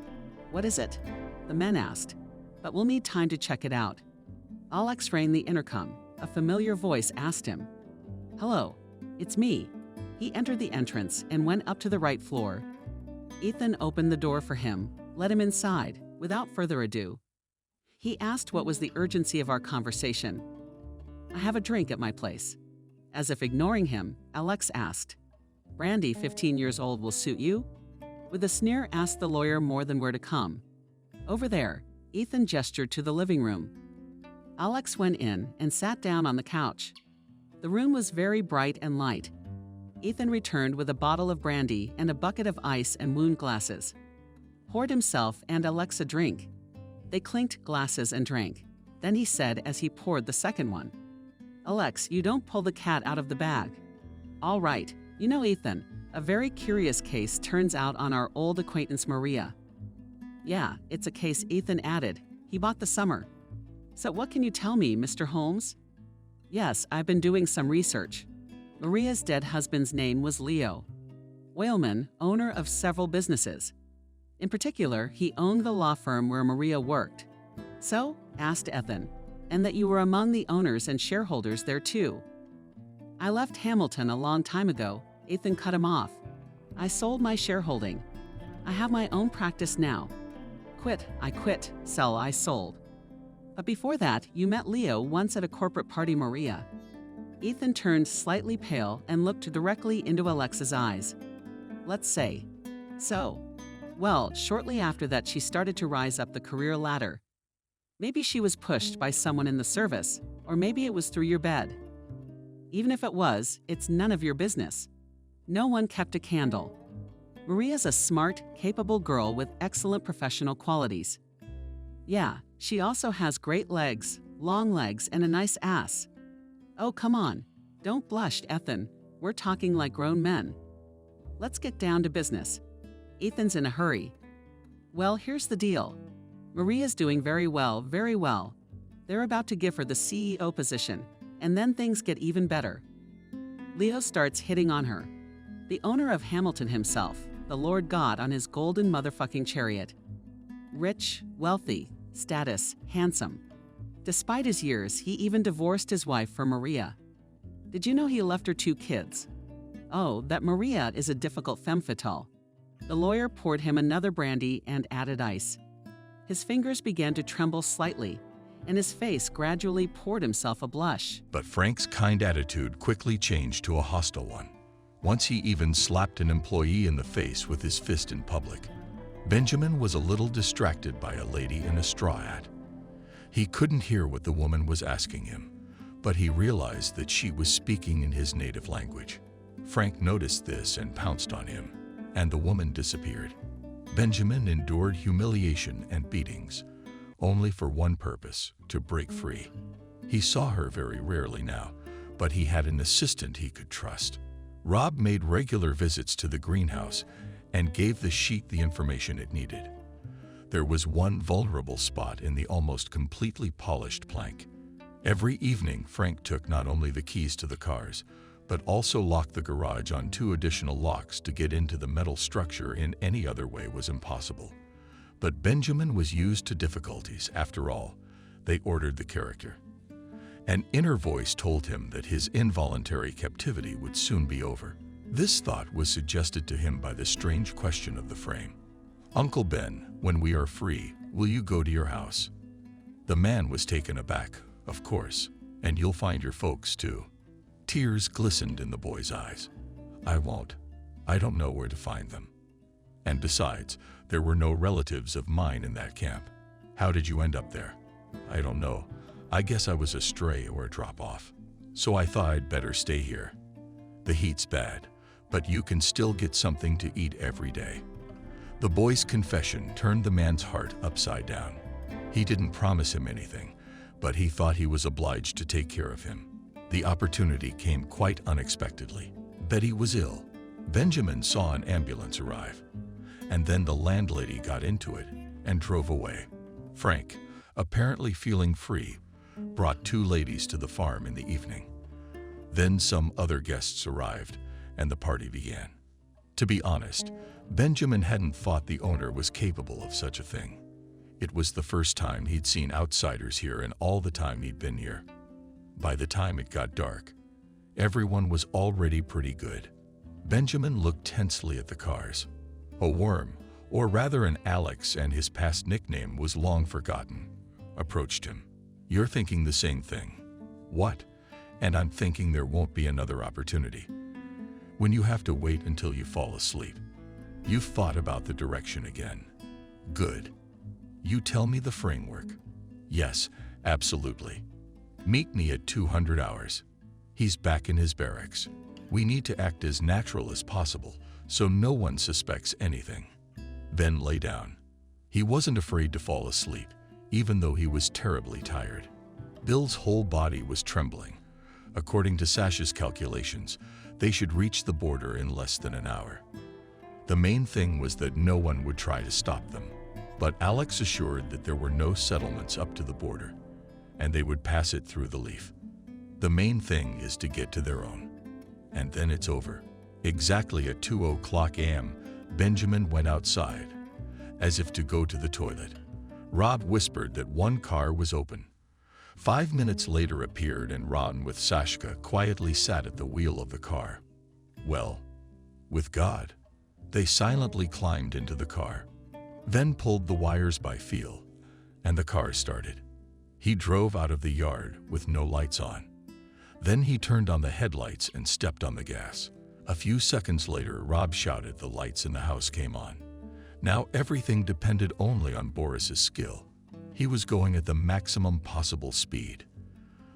What is it? The men asked, but we'll need time to check it out. Alex rang the intercom. A familiar voice asked him. Hello, it's me. He entered the entrance and went up to the right floor. Ethan opened the door for him, let him inside, without further ado. He asked what was the urgency of our conversation. I have a drink at my place. As if ignoring him, Alex asked, Brandy, 15 years old, will suit you? With a sneer asked the lawyer more than where to come. Over there, Ethan gestured to the living room. Alex went in and sat down on the couch. The room was very bright and light. Ethan returned with a bottle of brandy and a bucket of ice and wound glasses. Poured himself and Alex a drink. They clinked glasses and drank. Then he said as he poured the second one, Alex, you don't pull the cat out of the bag. All right, you know, Ethan, a very curious case turns out on our old acquaintance Maria. Yeah, it's a case, Ethan added. He bought the summer. So what can you tell me, Mr. Holmes? Yes, I've been doing some research. Maria's dead husband's name was Leo. Whaleman, owner of several businesses. In particular, he owned the law firm where Maria worked. So, asked Ethan, and that you were among the owners and shareholders there too. I left Hamilton a long time ago. Ethan cut him off. I sold my shareholding. I have my own practice now. I quit. Sell, I sold. But before that, you met Leo once at a corporate party, Maria. Ethan turned slightly pale and looked directly into Alexa's eyes. Let's say. So. Well, shortly after that she started to rise up the career ladder. Maybe she was pushed by someone in the service, or maybe it was through your bed. Even if it was, it's none of your business. No one kept a candle. Maria's a smart, capable girl with excellent professional qualities. Yeah, she also has great legs, long legs, and a nice ass. Oh, come on. Don't blush, Ethan. We're talking like grown men. Let's get down to business. Ethan's in a hurry. Well, here's the deal. Maria's doing very well, very well. They're about to give her the CEO position, and then things get even better. Leo starts hitting on her. The owner of Hamilton himself, the Lord God on his golden motherfucking chariot. Rich, wealthy, status, handsome. Despite his years, he even divorced his wife for Maria. Did you know he left her 2 kids? Oh, that Maria is a difficult femme fatale. The lawyer poured him another brandy and added ice. His fingers began to tremble slightly, and his face gradually poured himself a blush. But Frank's kind attitude quickly changed to a hostile one. Once he even slapped an employee in the face with his fist in public. Benjamin was a little distracted by a lady in a straw hat. He couldn't hear what the woman was asking him, but he realized that she was speaking in his native language. Frank noticed this and pounced on him, and the woman disappeared. Benjamin endured humiliation and beatings, only for one purpose, to break free. He saw her very rarely now, but he had an assistant he could trust. Rob made regular visits to the greenhouse and gave the sheet the information it needed. There was one vulnerable spot in the almost completely polished plank. Every evening, Frank took not only the keys to the cars, but also locked the garage on 2 additional locks to get into the metal structure in any other way was impossible. But Benjamin was used to difficulties. After all, they ordered the character. An inner voice told him that his involuntary captivity would soon be over. This thought was suggested to him by the strange question of the frame. Uncle Ben, when we are free, will you go to your house? The man was taken aback. Of course, and you'll find your folks too. Tears glistened in the boy's eyes. I won't. I don't know where to find them. And besides, there were no relatives of mine in that camp. How did you end up there? I don't know. I guess I was a stray or a drop-off. So I thought I'd better stay here. The heat's bad, but you can still get something to eat every day. The boy's confession turned the man's heart upside down. He didn't promise him anything, but he thought he was obliged to take care of him. The opportunity came quite unexpectedly. Betty was ill. Benjamin saw an ambulance arrive, and then the landlady got into it and drove away. Frank, apparently feeling free, brought two ladies to the farm in the evening. Then some other guests arrived, and the party began. To be honest, Benjamin hadn't thought the owner was capable of such a thing. It was the first time he'd seen outsiders here in all the time he'd been here. By the time it got dark, everyone was already pretty good. Benjamin looked tensely at the cars. A worm, or rather an Alex, and his past nickname was long forgotten, approached him. "You're thinking the same thing." "What?" "And I'm thinking there won't be another opportunity. When you have to wait until you fall asleep. You've thought about the direction again." "Good. You tell me the framework." "Yes, absolutely. Meet me at 200 hours. He's back in his barracks. We need to act as natural as possible so no one suspects anything." Ben lay down. He wasn't afraid to fall asleep, even though he was terribly tired. Bill's whole body was trembling. According to Sasha's calculations, they should reach the border in less than an hour. The main thing was that no one would try to stop them. But Alex assured that there were no settlements up to the border, and they would pass it through the leaf. The main thing is to get to their own. And then it's over. Exactly at 2:00 a.m., Benjamin went outside, as if to go to the toilet. Rob whispered that one car was open. 5 minutes later appeared, and Ron with Sashka quietly sat at the wheel of the car. Well, with God. They silently climbed into the car, then pulled the wires by feel, and the car started. He drove out of the yard with no lights on. Then he turned on the headlights and stepped on the gas. A few seconds later, Rob shouted, the lights in the house came on. Now everything depended only on Boris's skill. He was going at the maximum possible speed.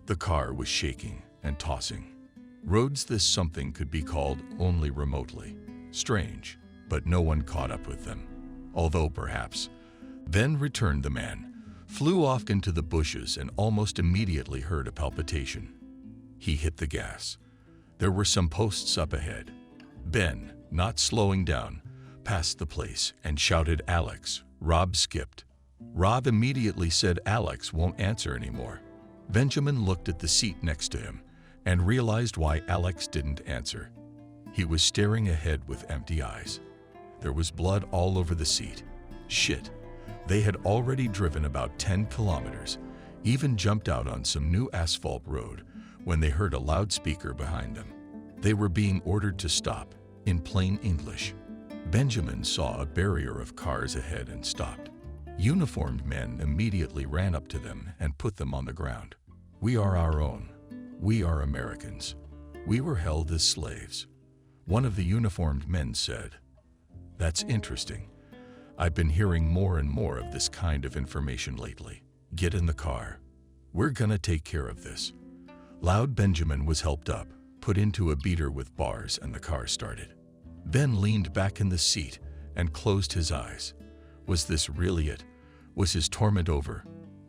The car was shaking and tossing. Roads this something could be called only remotely. Strange, but no one caught up with them. Although perhaps. Then returned the man, flew off into the bushes, and almost immediately heard a palpitation. He hit the gas. There were some posts up ahead. Ben, not slowing down, passed the place and shouted, "Alex." Rob skipped. Rob immediately said, "Alex won't answer anymore." Benjamin looked at the seat next to him and realized why Alex didn't answer. He was staring ahead with empty eyes. There was blood all over the seat. Shit. They had already driven about 10 kilometers, even jumped out on some new asphalt road, when they heard a loudspeaker behind them. They were being ordered to stop, in plain English. Benjamin saw a barrier of cars ahead and stopped. Uniformed men immediately ran up to them and put them on the ground. "We are our own. We are Americans. We were held as slaves." One of the uniformed men said, "That's interesting. I've been hearing more and more of this kind of information lately. Get in the car. We're gonna take care of this." Loud Benjamin was helped up, put into a beater with bars, and the car started. Ben leaned back in the seat and closed his eyes. Was this really it? Was his torment over?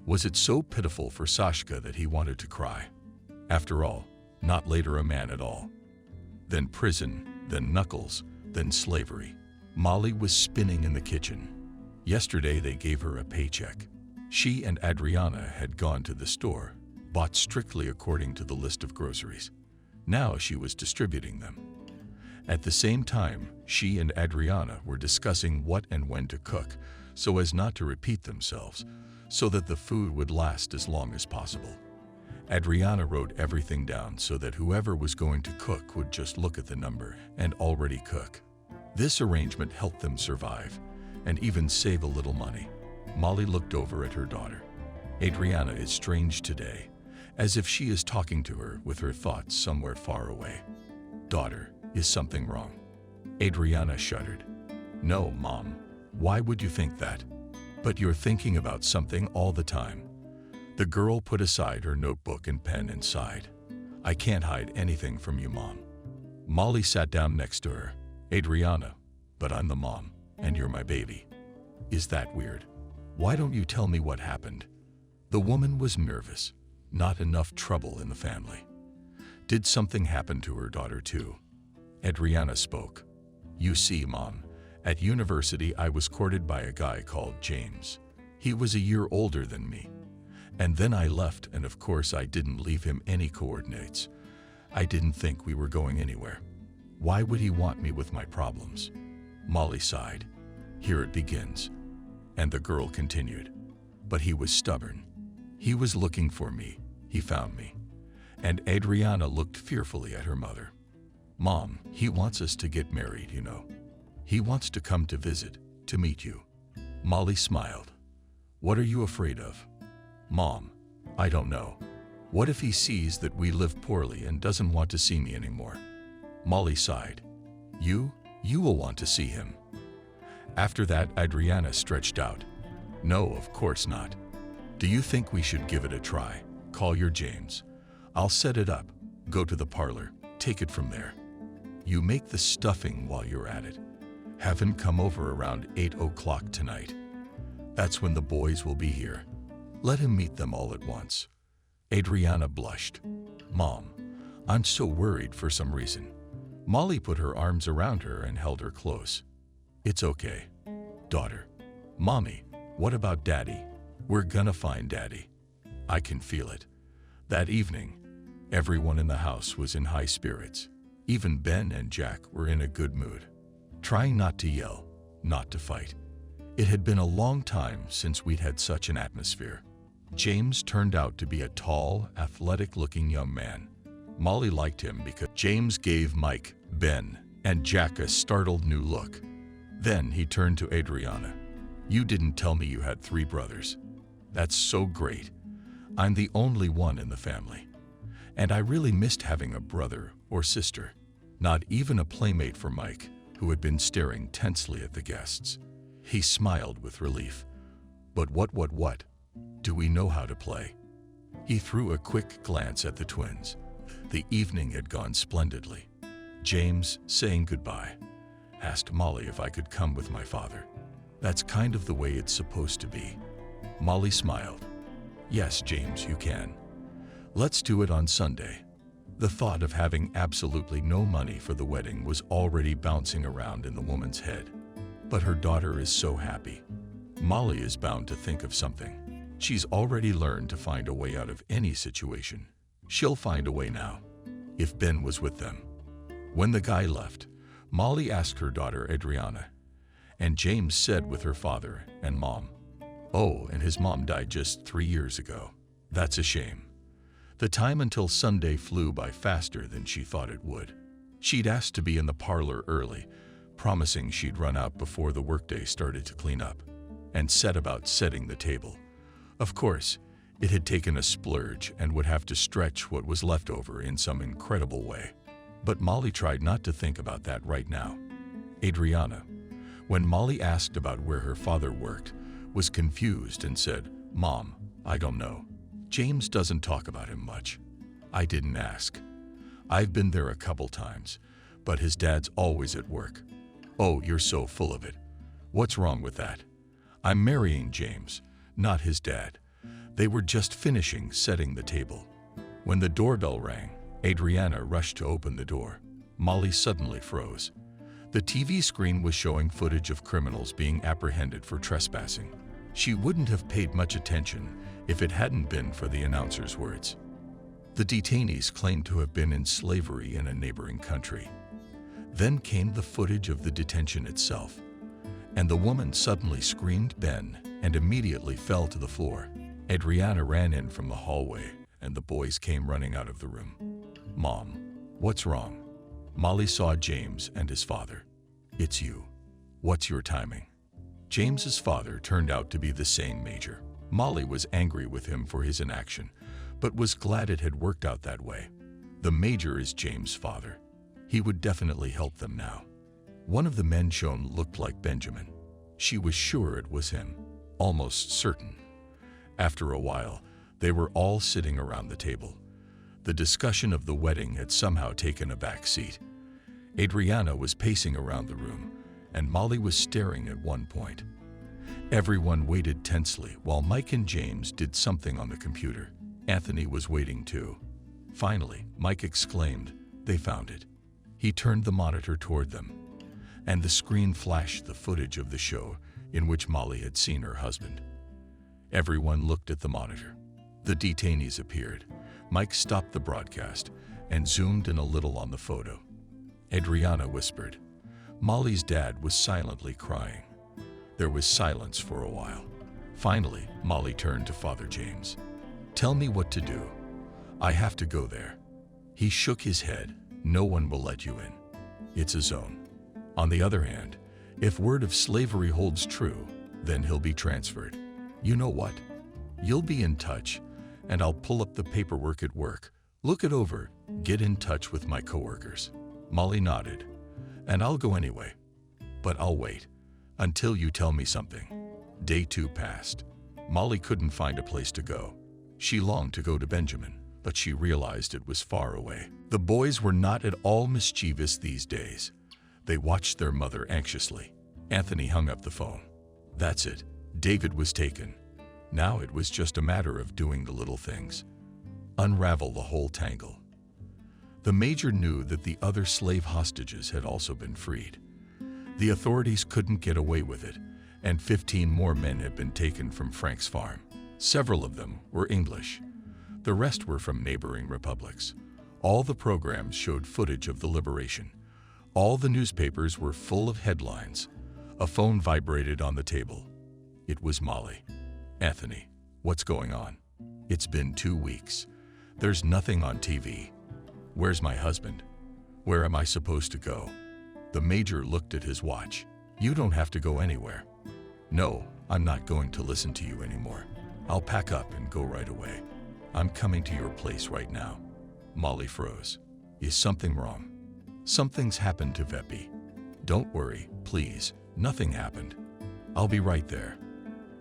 Was it so pitiful for Sashka that he wanted to cry? After all, not later a man at all. Then prison, then knuckles, then slavery. Molly was spinning in the kitchen. Yesterday they gave her a paycheck. She and Adriana had gone to the store, bought strictly according to the list of groceries. Now she was distributing them. At the same time, she and Adriana were discussing what and when to cook so as not to repeat themselves, so that the food would last as long as possible. Adriana wrote everything down so that whoever was going to cook would just look at the number and already cook. This arrangement helped them survive and even save a little money. Molly looked over at her daughter. Adriana is strange today, as if she is talking to her with her thoughts somewhere far away. "Daughter, is something wrong?" Adriana shuddered. "No, Mom. Why would you think that?" "But you're thinking about something all the time." The girl put aside her notebook and pen and sighed. "I can't hide anything from you, Mom." Molly sat down next to her. "Adriana, but I'm the mom, and you're my baby. Is that weird? Why don't you tell me what happened?" The woman was nervous. Not enough trouble in the family. Did something happen to her daughter too? Adriana spoke. "You see, Mom, at university I was courted by a guy called James. He was a year older than me. And then I left, and of course I didn't leave him any coordinates. I didn't think we were going anywhere. Why would he want me with my problems? Molly sighed. Here it begins. And the girl continued. But he was stubborn. He was looking for me. He found me. And Adriana looked fearfully at her mother. Mom, he wants us to get married, you know. He wants to come to visit, to meet you. Molly smiled. What are you afraid of? Mom, I don't know. What if he sees that we live poorly and doesn't want to see me anymore? Molly sighed. You will want to see him. After that, Adriana stretched out. No, of course not. Do you think we should give it a try? Call your James. I'll set it up. Go to the parlor. Take it from there. You make the stuffing while you're at it. Have him come over around 8 o'clock tonight. That's when the boys will be here. Let him meet them all at once. Adriana blushed. Mom, I'm so worried for some reason. Molly put her arms around her and held her close. It's okay, daughter. Mommy, what about Daddy? We're gonna find Daddy. I can feel it. That evening, everyone in the house was in high spirits. Even Ben and Jack were in a good mood. Trying not to yell, not to fight. It had been a long time since we'd had such an atmosphere. James turned out to be a tall, athletic-looking young man. Molly liked him because James gave Mike, Ben, and Jack a startled new look. Then he turned to Adriana. You didn't tell me you had 3 brothers. That's so great. I'm the only one in the family. And I really missed having a brother or sister. Not even a playmate for Mike, who had been staring tensely at the guests. He smiled with relief. But what? Do we know how to play? He threw a quick glance at the twins. The evening had gone splendidly. James, saying goodbye, asked Molly if I could come with my father. That's kind of the way it's supposed to be. Molly smiled. Yes, James, you can. Let's do it on Sunday. The thought of having absolutely no money for the wedding was already bouncing around in the woman's head. But her daughter is so happy. Molly is bound to think of something. She's already learned to find a way out of any situation. She'll find a way now, if Ben was with them. When the guy left, Molly asked her daughter Adriana, and James said with her father and mom, oh, and his mom died just 3 years ago. That's a shame. The time until Sunday flew by faster than she thought it would. She'd asked to be in the parlor early, promising she'd run out before the workday started to clean up, and set about setting the table. Of course, it had taken a splurge and would have to stretch what was left over in some incredible way. But Molly tried not to think about that right now. Adriana, when Molly asked about where her father worked, was confused and said, Mom, I don't know. James doesn't talk about him much. I didn't ask. I've been there a couple times, but his dad's always at work. Oh, you're so full of it. What's wrong with that? I'm marrying James, not his dad. They were just finishing setting the table. When the doorbell rang, Adriana rushed to open the door. Molly suddenly froze. The TV screen was showing footage of criminals being apprehended for trespassing. She wouldn't have paid much attention if it hadn't been for the announcer's words. The detainees claimed to have been in slavery in a neighboring country. Then came the footage of the detention itself, and the woman suddenly screamed Ben and immediately fell to the floor. Adriana ran in from the hallway, and the boys came running out of the room. Mom, what's wrong? Molly saw James and his father. It's you. What's your timing? James's father turned out to be the same major. Molly was angry with him for his inaction, but was glad it had worked out that way. The major is James' father. He would definitely help them now. One of the men shown looked like Benjamin. She was sure it was him, almost certain. After a while, they were all sitting around the table. The discussion of the wedding had somehow taken a back seat. Adriana was pacing around the room, and Molly was staring at one point. Everyone waited tensely while Mike and James did something on the computer. Anthony was waiting too. Finally, Mike exclaimed, "They found it." He turned the monitor toward them, and the screen flashed the footage of the show in which Molly had seen her husband. Everyone looked at the monitor. The detainees appeared. Mike stopped the broadcast and zoomed in a little on the photo. Adriana whispered. Molly's dad was silently crying. There was silence for a while. Finally, Molly turned to Father James. Tell me what to do. I have to go there. He shook his head. No one will let you in. It's a zone. On the other hand, if word of slavery holds true, then he'll be transferred. You know what? You'll be in touch, and I'll pull up the paperwork at work. Look it over. Get in touch with my coworkers. Molly nodded. And I'll go anyway. But I'll wait until you tell me something. Day 2 passed. Molly couldn't find a place to go. She longed to go to Benjamin, but she realized it was far away. The boys were not at all mischievous these days. They watched their mother anxiously. Anthony hung up the phone. That's it. David was taken. Now it was just a matter of doing the little things. Unravel the whole tangle. The major knew that the other slave hostages had also been freed. The authorities couldn't get away with it, and 15 more men had been taken from Frank's farm. Several of them were English. The rest were from neighboring republics. All the programs showed footage of the liberation. All the newspapers were full of headlines. A phone vibrated on the table. It was Molly. Anthony, what's going on? It's been 2 weeks. There's nothing on TV. Where's my husband? Where am I supposed to go? The major looked at his watch. You don't have to go anywhere. No, I'm not going to listen to you anymore. I'll pack up and go right away. I'm coming to your place right now. Molly froze. Is something wrong? Something's happened to Veppy. Don't worry, please. Nothing happened. I'll be right there.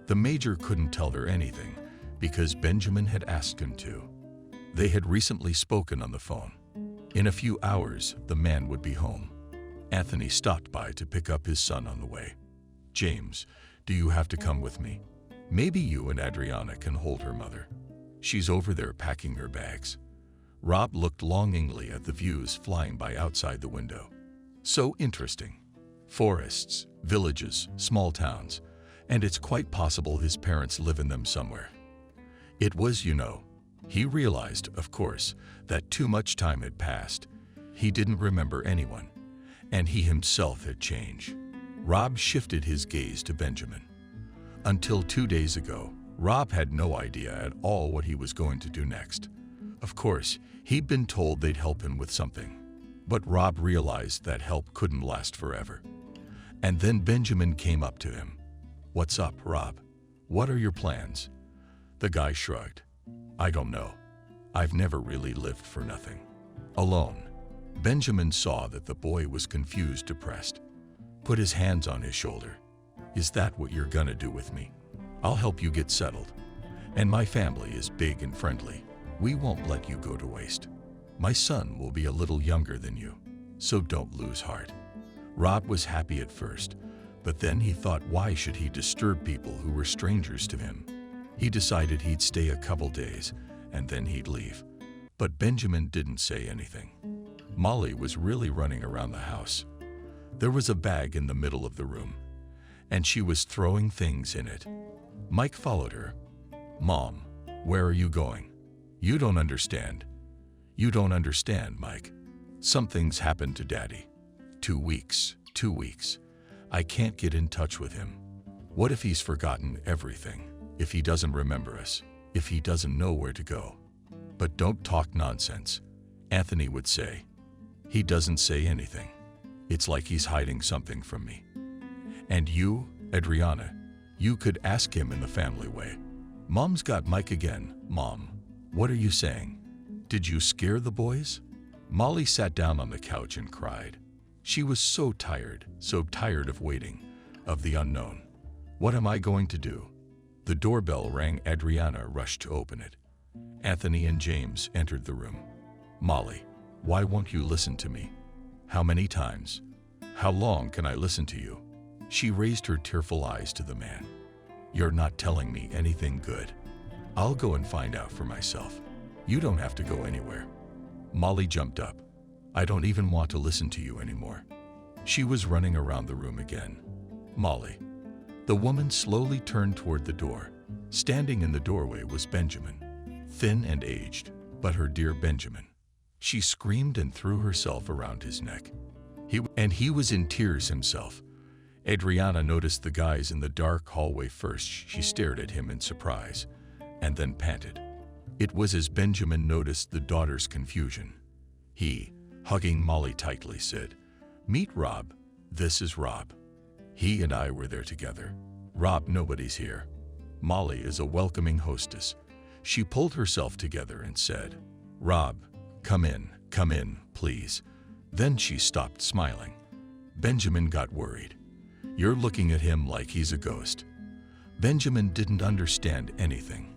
The major couldn't tell her anything because Benjamin had asked him to. They had recently spoken on the phone. In a few hours, the man would be home. Anthony stopped by to pick up his son on the way. James, do you have to come with me? Maybe you and Adriana can hold her mother. She's over there packing her bags. Rob looked longingly at the views flying by outside the window. So interesting. Forests, villages, small towns, and it's quite possible his parents live in them somewhere. It was, he realized, of course, that too much time had passed. He didn't remember anyone, and he himself had changed. Rob shifted his gaze to Benjamin. Until 2 days ago, Rob had no idea at all what he was going to do next. Of course, he'd been told they'd help him with something, but Rob realized that help couldn't last forever. And then Benjamin came up to him. What's up, Rob? What are your plans? The guy shrugged. I don't know. I've never really lived for nothing. Alone. Benjamin saw that the boy was confused, depressed. Put his hands on his shoulder. Is that what you're gonna do with me? I'll help you get settled. And my family is big and friendly. We won't let you go to waste. My son will be a little younger than you, so don't lose heart. Rob was happy at first, but then he thought, why should he disturb people who were strangers to him? He decided he'd stay a couple days and then he'd leave. But Benjamin didn't say anything. Molly was really running around the house. There was a bag in the middle of the room, and she was throwing things in it. Mike followed her. Mom, where are you going? You don't understand. You don't understand, Mike. Something's happened to Daddy. 2 weeks. 2 weeks. I can't get in touch with him. What if he's forgotten everything? If he doesn't remember us? If he doesn't know where to go? But don't talk nonsense, Anthony would say. He doesn't say anything. It's like he's hiding something from me. And you, Adriana, you could ask him in the family way. Mom's got Mike again. Mom, what are you saying? Did you scare the boys? Molly sat down on the couch and cried. She was so tired of waiting, of the unknown. What am I going to do? The doorbell rang. Adriana rushed to open it. Anthony and James entered the room. Molly, why won't you listen to me? How many times? How long can I listen to you? She raised her tearful eyes to the man. You're not telling me anything good. I'll go and find out for myself. You don't have to go anywhere. Molly jumped up. I don't even want to listen to you anymore. She was running around the room again. Molly. The woman slowly turned toward the door. Standing in the doorway was Benjamin. thin and aged, but her dear Benjamin. She screamed and threw herself around his neck. He was in tears himself. Adriana noticed the guys in the dark hallway first. She stared at him in surprise, and then panted. It was as Benjamin noticed the daughter's confusion. He, hugging Molly tightly, said, "Meet Rob. This is Rob. He and I were there together. Rob, nobody's here." Molly is a welcoming hostess. She pulled herself together and said, "Rob, come in, please." Then she stopped smiling. Benjamin got worried. "You're looking at him like he's a ghost." Benjamin didn't understand anything,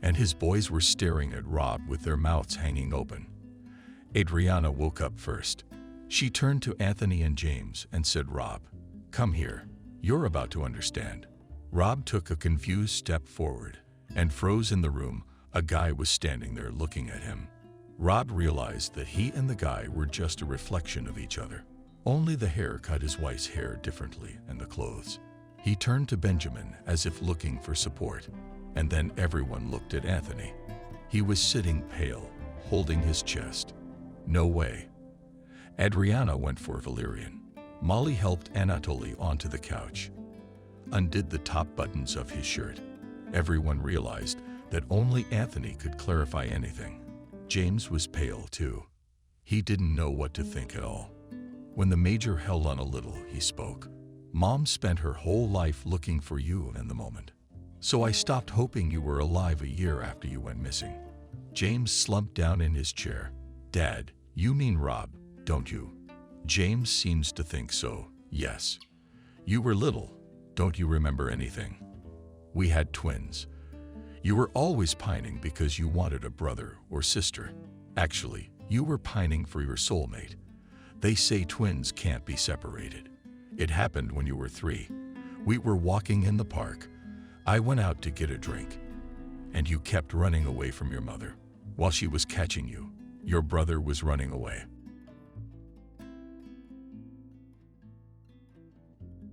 and his boys were staring at Rob with their mouths hanging open. Adriana woke up first. She turned to Anthony and James and said, "Rob, come here. You're about to understand." Rob took a confused step forward and froze in the room. A guy was standing there looking at him. Rob realized that he and the guy were just a reflection of each other. Only the hair cut his wife's hair differently and the clothes. He turned to Benjamin as if looking for support, and then everyone looked at Anthony. He was sitting pale, holding his chest. "No way." Adriana went for Valerian. Molly helped Anatoly onto the couch, undid the top buttons of his shirt. Everyone realized that only Anthony could clarify anything. James was pale too. He didn't know what to think at all. When the major held on a little, he spoke. "Mom spent her whole life looking for you in the moment. So I stopped hoping you were alive a year after you went missing." James slumped down in his chair. "Dad, you mean Rob, don't you?" "James seems to think so, yes. You were little. Don't you remember anything? We had twins. You were always pining because you wanted a brother or sister. Actually, you were pining for your soulmate. They say twins can't be separated. It happened when you were 3. We were walking in the park. I went out to get a drink, and you kept running away from your mother. While she was catching you, your brother was running away.